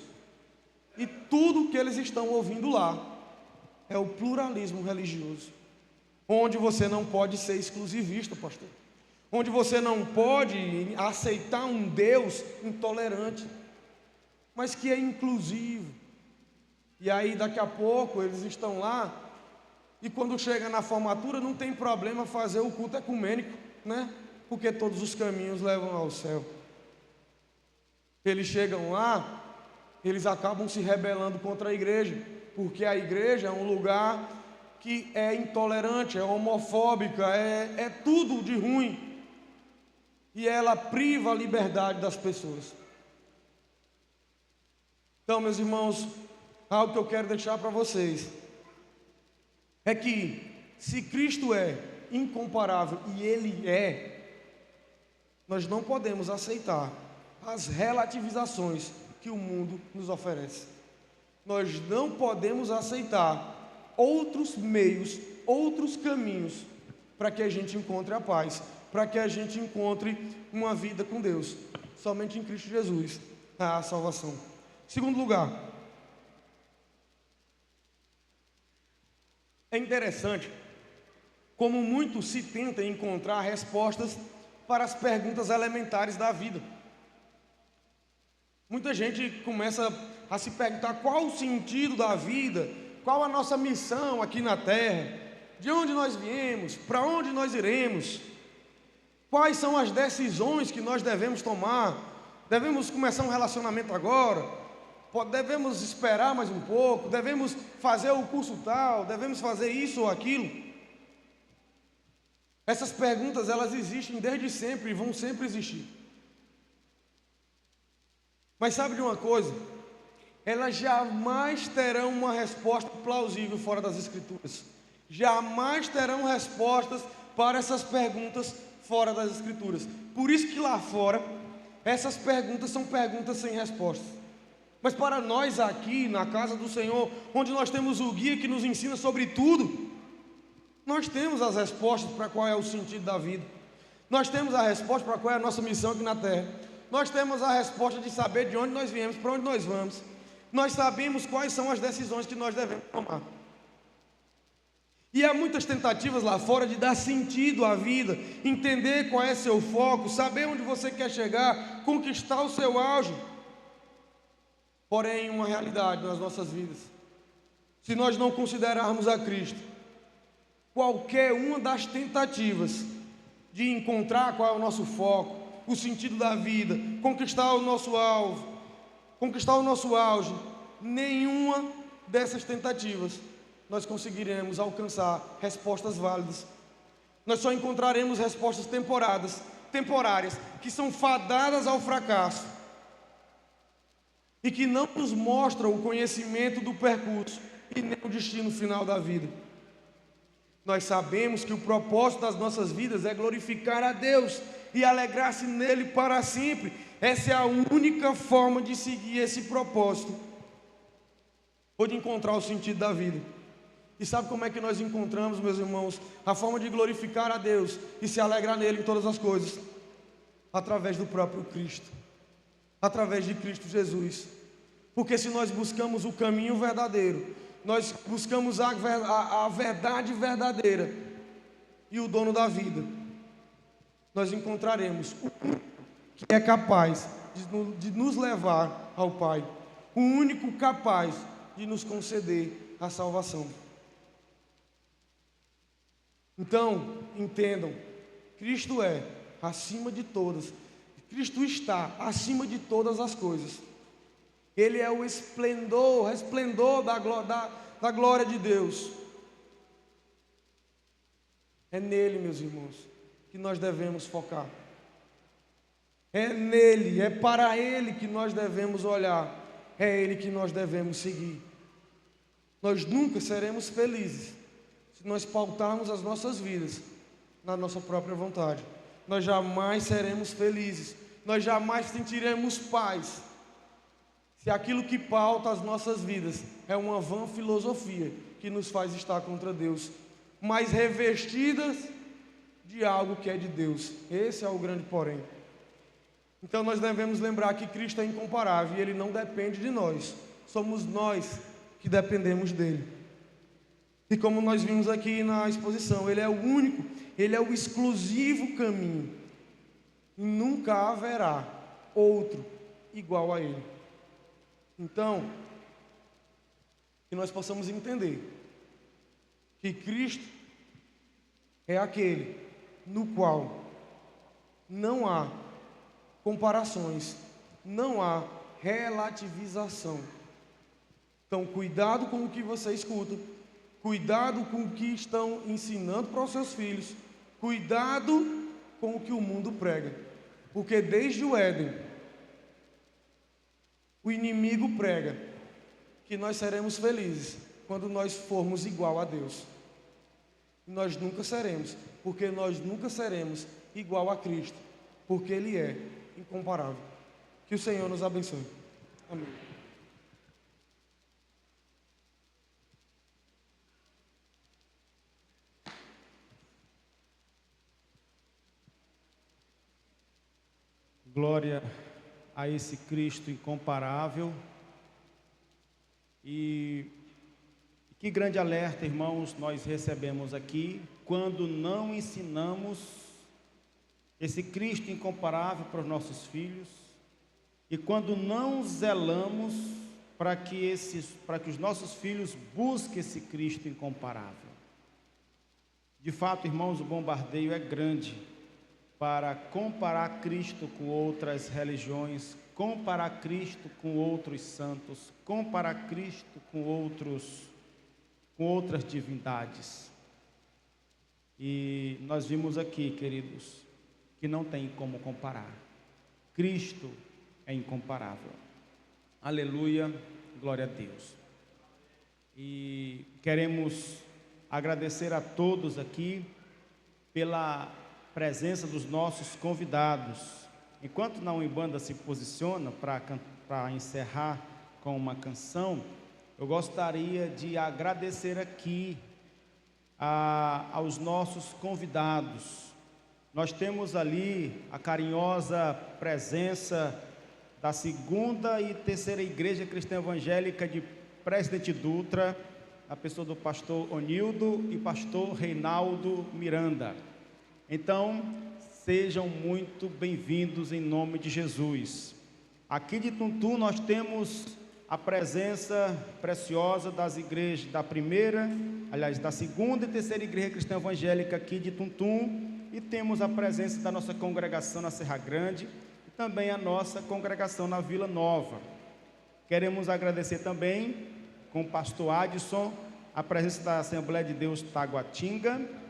E tudo que eles estão ouvindo lá é o pluralismo religioso, onde você não pode ser exclusivista, pastor, onde você não pode aceitar um Deus intolerante, mas que é inclusivo. E aí daqui a pouco eles estão lá, e quando chega na formatura não tem problema fazer o culto ecumênico, né? Porque todos os caminhos levam ao céu. Eles chegam lá, eles acabam se rebelando contra a igreja, porque a igreja é um lugar que é intolerante, é homofóbica, é tudo de ruim, e ela priva a liberdade das pessoas. Então, meus irmãos, algo que eu quero deixar para vocês é que, se Cristo é incomparável, e Ele é, nós não podemos aceitar as relativizações que o mundo nos oferece. Nós não podemos aceitar outros meios, outros caminhos para que a gente encontre a paz, para que a gente encontre uma vida com Deus. Somente em Cristo Jesus há a salvação. Segundo lugar, é interessante como muito se tenta encontrar respostas para as perguntas elementares da vida. Muita gente começa a se perguntar qual o sentido da vida, qual a nossa missão aqui na terra, de onde nós viemos, para onde nós iremos, quais são as decisões que nós devemos tomar, devemos começar um relacionamento agora, devemos esperar mais um pouco, devemos fazer o curso tal, devemos fazer isso ou aquilo. Essas perguntas, elas existem desde sempre e vão sempre existir. Mas sabe de uma coisa? Elas jamais terão uma resposta plausível fora das Escrituras. Jamais terão respostas para essas perguntas fora das Escrituras. Por isso que lá fora, essas perguntas são perguntas sem respostas. Mas para nós aqui, na casa do Senhor, onde nós temos o guia que nos ensina sobre tudo, nós temos as respostas para qual é o sentido da vida. Nós temos a resposta para qual é a nossa missão aqui na terra. Nós temos a resposta de saber de onde nós viemos, para onde nós vamos. Nós sabemos quais são as decisões que nós devemos tomar. E há muitas tentativas lá fora de dar sentido à vida, entender qual é seu foco, saber onde você quer chegar, conquistar o seu auge. Porém, uma realidade nas nossas vidas: se nós não considerarmos a Cristo, qualquer uma das tentativas de encontrar qual é o nosso foco, o sentido da vida, conquistar o nosso alvo, conquistar o nosso auge, nenhuma dessas tentativas nós conseguiremos alcançar respostas válidas. Nós só encontraremos respostas temporárias, que são fadadas ao fracasso e que não nos mostram o conhecimento do percurso e nem o destino final da vida. Nós sabemos que o propósito das nossas vidas é glorificar a Deus e alegrar-se nele para sempre. Essa é a única forma de seguir esse propósito, ou de encontrar o sentido da vida. E sabe como é que nós encontramos, meus irmãos, a forma de glorificar a Deus e se alegrar nele em todas as coisas? Através do próprio Cristo, através de Cristo Jesus. Porque se nós buscamos o caminho verdadeiro, nós buscamos a verdade verdadeira e o dono da vida, nós encontraremos o que é capaz de nos levar ao Pai, o único capaz de nos conceder a salvação. Então, entendam, Cristo é acima de todas, Cristo está acima de todas as coisas. Ele é o resplendor da glória de Deus. É nele, meus irmãos, que nós devemos focar. É nele, é para ele que nós devemos olhar. É ele que nós devemos seguir. Nós nunca seremos felizes se nós pautarmos as nossas vidas na nossa própria vontade. Nós jamais seremos felizes, nós jamais sentiremos paz se aquilo que pauta as nossas vidas é uma vã filosofia que nos faz estar contra Deus, mas revestidas de algo que é de Deus. Esse é o grande porém. Então nós devemos lembrar que Cristo é incomparável e Ele não depende de nós, somos nós que dependemos dEle. E como nós vimos aqui na exposição, Ele é o único, Ele é o exclusivo caminho, e nunca haverá outro igual a Ele. Então, que nós possamos entender que Cristo é aquele no qual não há comparações, não há relativização. Então, cuidado com o que você escuta, cuidado com o que estão ensinando para os seus filhos, cuidado com o que o mundo prega, porque desde o Éden, o inimigo prega que nós seremos felizes quando nós formos igual a Deus. E nós nunca seremos, porque nós nunca seremos igual a Cristo, porque Ele é incomparável. Que o Senhor nos abençoe. Amém. Glória a esse Cristo incomparável. E que grande alerta, irmãos, nós recebemos aqui quando não ensinamos esse Cristo incomparável para os nossos filhos e quando não zelamos para que os nossos filhos busquem esse Cristo incomparável. De fato, irmãos, o bombardeio é grande para comparar Cristo com outras religiões, comparar Cristo com outros santos, comparar Cristo com outras divindades. E nós vimos aqui, queridos, que não tem como comparar. Cristo é incomparável. Aleluia, glória a Deus. E queremos agradecer a todos aqui pela presença dos nossos convidados. Enquanto a Umbanda se posiciona para encerrar com uma canção, eu gostaria de agradecer aqui aos nossos convidados. Nós temos ali a carinhosa presença da 2ª e 3ª Igreja Cristã Evangélica de Presidente Dutra, a pessoa do pastor Onildo e pastor Reinaldo Miranda. Então, sejam muito bem-vindos em nome de Jesus. Aqui de Tuntum nós temos a presença preciosa das igrejas da 2ª e 3ª Igreja Cristã Evangélica aqui de Tuntum, e temos a presença da nossa congregação na Serra Grande e também a nossa congregação na Vila Nova. Queremos agradecer também com o pastor Adson a presença da Assembleia de Deus Taguatinga.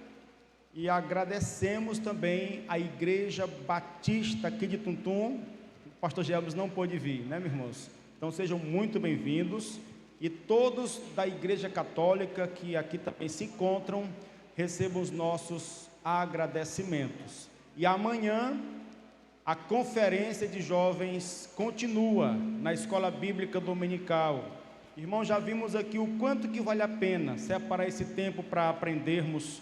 E agradecemos também a Igreja Batista aqui de Tuntum. O pastor Gelbes não pôde vir, né, meus irmãos? Então sejam muito bem-vindos. E todos da Igreja Católica que aqui também se encontram, recebam os nossos agradecimentos. E amanhã a conferência de jovens continua na Escola Bíblica Dominical. Irmãos, já vimos aqui o quanto que vale a pena separar esse tempo para aprendermos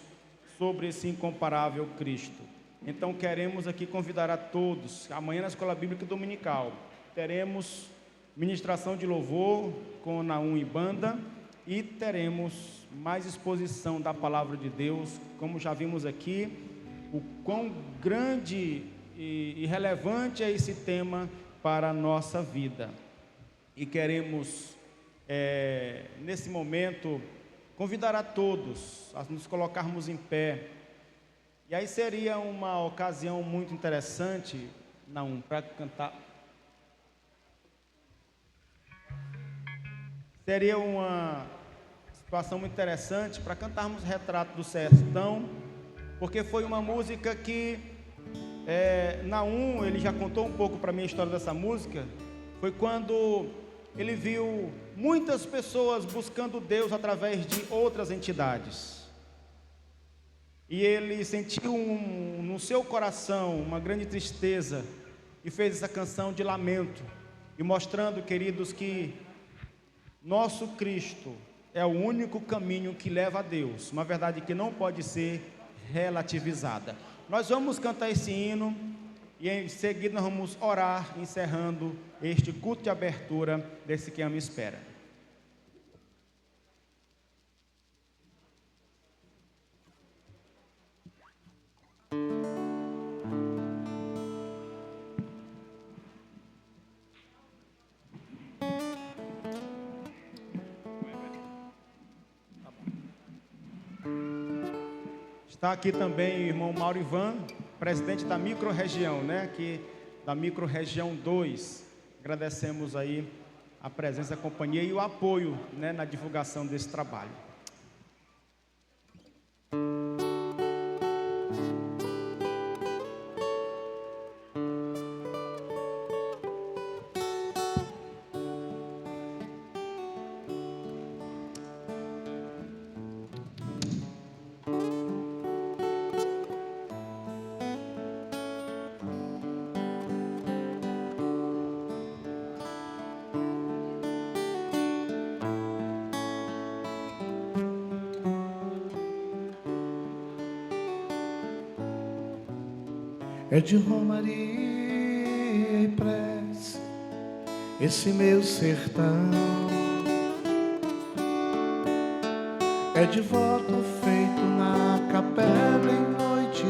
sobre esse incomparável Cristo. Então queremos aqui convidar a todos, amanhã na Escola Bíblica Dominical, teremos ministração de louvor com Naum e banda e teremos mais exposição da Palavra de Deus, como já vimos aqui, o quão grande e relevante é esse tema para a nossa vida. E queremos, nesse momento, convidar a todos a nos colocarmos em pé. E aí seria uma ocasião muito interessante, não, para cantar. Seria uma situação muito interessante para cantarmos Retrato do Sertão, porque foi uma música que Naum, ele já contou um pouco para mim a história dessa música. Foi quando ele viu muitas pessoas buscando Deus através de outras entidades. E ele sentiu no seu coração uma grande tristeza e fez essa canção de lamento, e mostrando, queridos, que nosso Cristo é o único caminho que leva a Deus, uma verdade que não pode ser relativizada. Nós vamos cantar esse hino e em seguida nós vamos orar, encerrando este culto de abertura desse Quem Ama Espera. Está aqui também o irmão Mauro Ivan, presidente da microrregião, né? Aqui da microrregião 2. Agradecemos aí a presença da companhia e o apoio, né, na divulgação desse trabalho. É de romaria e prece esse meu sertão, é de voto feito na capela em noite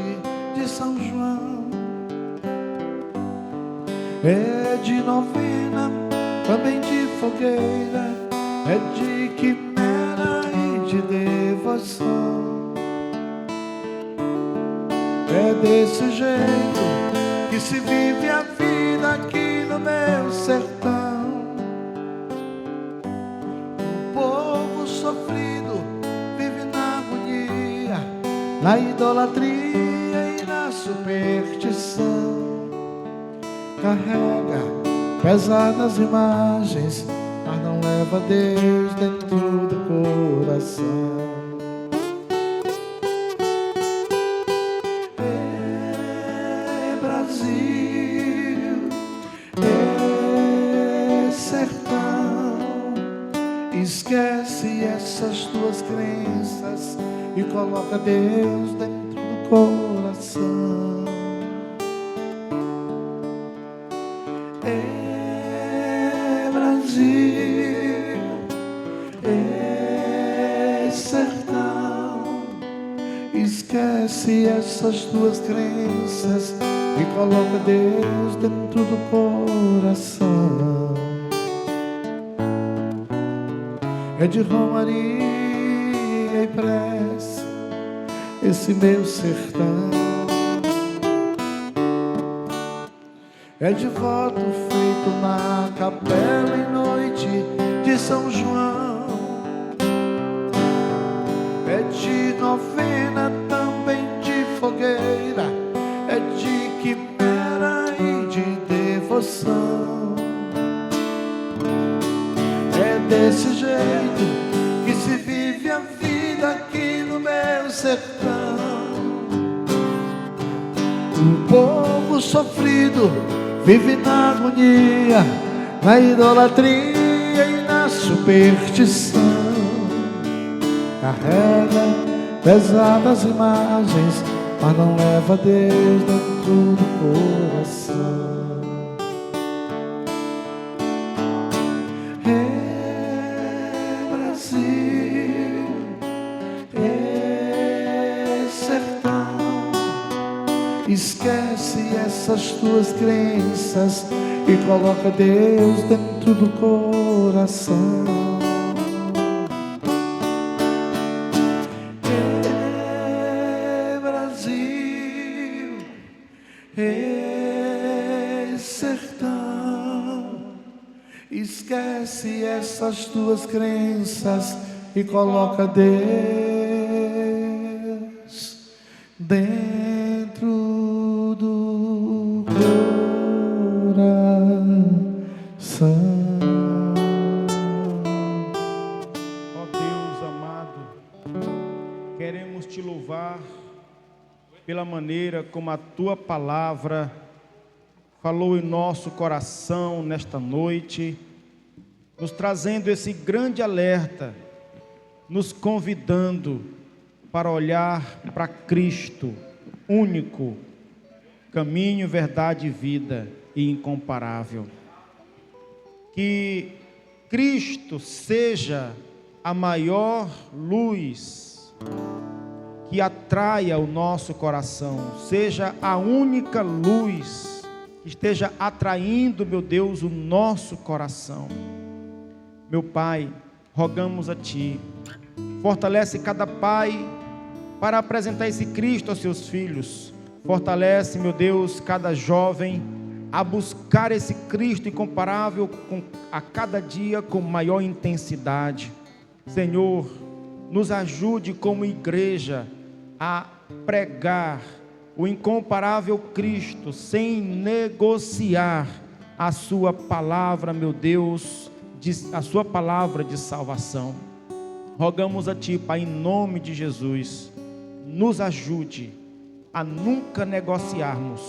de São João, é de novena, também de fogueira, é de quimera e de devoção. É desse jeito que se vive a vida aqui no meu sertão. O povo sofrido vive na agonia, na idolatria e na superstição. Carrega pesadas imagens, mas não leva Deus dentro do coração. Esquece essas tuas crenças e coloca Deus dentro do coração. É Brasil, é sertão. Esquece essas tuas crenças e coloca Deus dentro do coração. É de romaria e prece esse meu sertão, é de voto feito na capela em noite de São João, é de novena, também de fogueira, é de quimera e de devoção. É desse jeito que se vive a vida aqui no meu sertão. O povo sofrido vive na agonia, na idolatria e na superstição. Carrega pesadas imagens, mas não leva Deus dentro do coração. Esquece essas tuas crenças e coloca Deus dentro do coração. É Brasil, é sertão. Esquece essas tuas crenças e coloca Deus dentro do coração. Ó Deus amado, queremos te louvar pela maneira como a tua palavra falou em nosso coração nesta noite, nos trazendo esse grande alerta, nos convidando para olhar para Cristo, único, caminho, verdade e vida e incomparável. Que Cristo seja a maior luz que atraia o nosso coração, seja a única luz que esteja atraindo, meu Deus, o nosso coração. Meu Pai, rogamos a Ti, fortalece cada pai, para apresentar esse Cristo aos seus filhos. Fortalece, meu Deus, cada jovem a buscar esse Cristo incomparável a cada dia com maior intensidade. Senhor, nos ajude como igreja a pregar o incomparável Cristo sem negociar a sua palavra, meu Deus, a sua palavra de salvação. Rogamos a Ti, Pai, em nome de Jesus, nos ajude a nunca negociarmos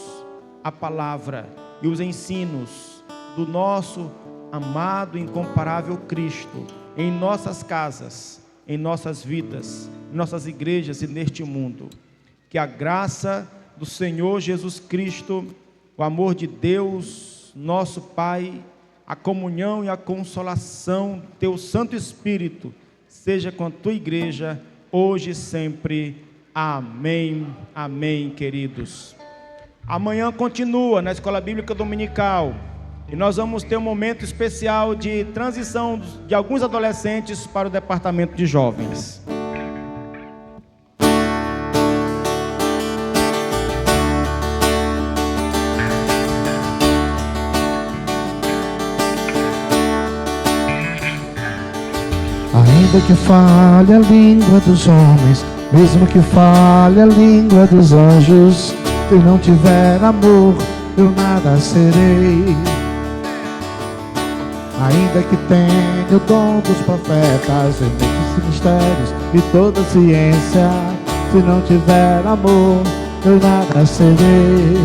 a palavra e os ensinos do nosso amado e incomparável Cristo em nossas casas, em nossas vidas, em nossas igrejas e neste mundo. Que a graça do Senhor Jesus Cristo, o amor de Deus, nosso Pai, a comunhão e a consolação do Teu Santo Espírito seja com a Tua igreja, hoje e sempre. Amém, amém, queridos. Amanhã continua na Escola Bíblica Dominical e nós vamos ter um momento especial de transição de alguns adolescentes para o departamento de jovens. Ainda que fale a língua dos homens, mesmo que fale a língua dos anjos, se não tiver amor, eu nada serei. Ainda que tenha o dom dos profetas, e mistérios e toda ciência, se não tiver amor, eu nada serei.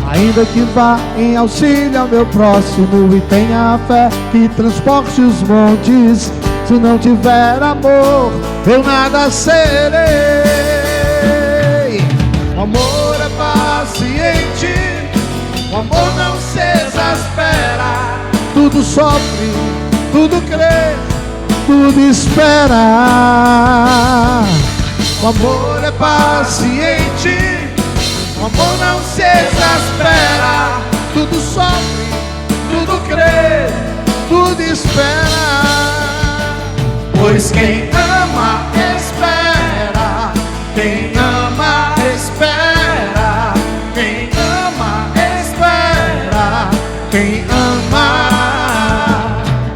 Ainda que vá em auxílio ao meu próximo e tenha fé que transporte os montes, se não tiver amor, eu nada serei. O amor é paciente, o amor não se exaspera, tudo sofre, tudo crê, tudo espera. O amor é paciente, o amor não se exaspera, tudo sofre, tudo crê, tudo espera. Pois quem ama, espera. Quem ama, espera. Quem ama, espera. Quem ama.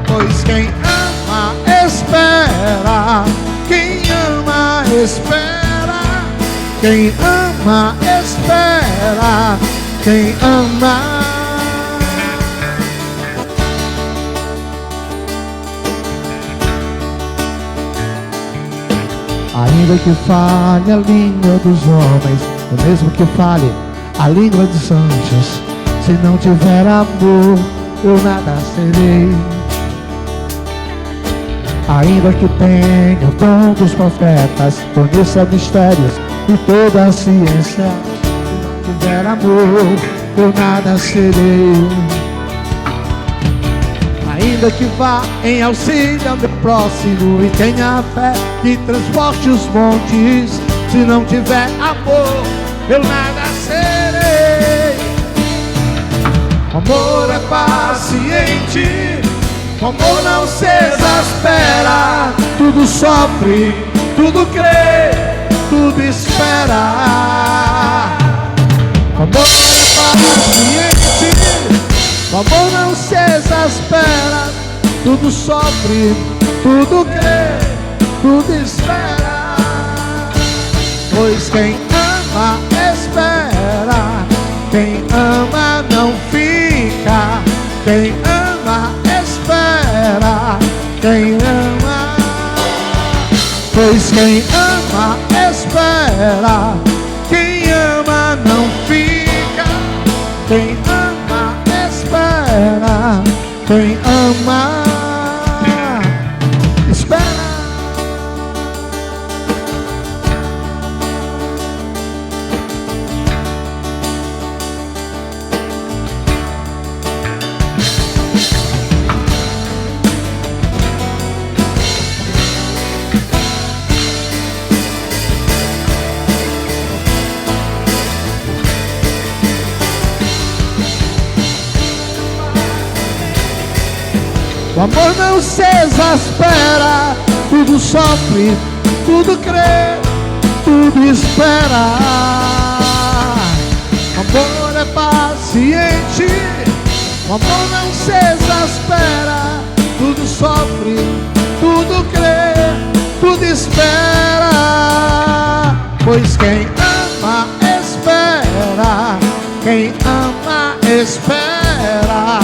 Pois quem ama, espera. Quem ama, espera. Quem ama, espera. Quem ama. Ainda que fale a língua dos homens, o mesmo que fale a língua dos anjos, se não tiver amor, eu nada serei. Ainda que tenha o dom dos profetas, conheça mistérios e toda a ciência, se não tiver amor, eu nada serei. Ainda que vá em auxílio ao meu próximo e tenha fé que transporte os montes, se não tiver amor, eu nada serei. O amor é paciente, o amor não se exaspera, tudo sofre, tudo crê, tudo espera. O amor é paciente, o amor não se exaspera, tudo sofre, tudo crê, tudo espera. Pois quem ama, espera. Quem ama não fica. Quem ama, espera. Quem ama. Pois quem ama, espera. Quem ama não fica. Quem ama, espera. Quem ama, espera. O amor não se exaspera, tudo sofre, tudo crê, tudo espera. O amor é paciente, o amor não se exaspera. Tudo sofre, tudo crê, tudo espera. Pois quem ama espera, quem ama espera,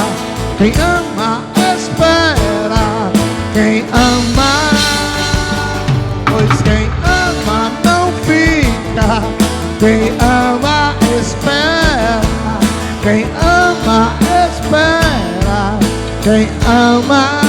quem ama espera, quem ama. Pois quem ama não fica, quem ama espera, quem ama espera, quem ama.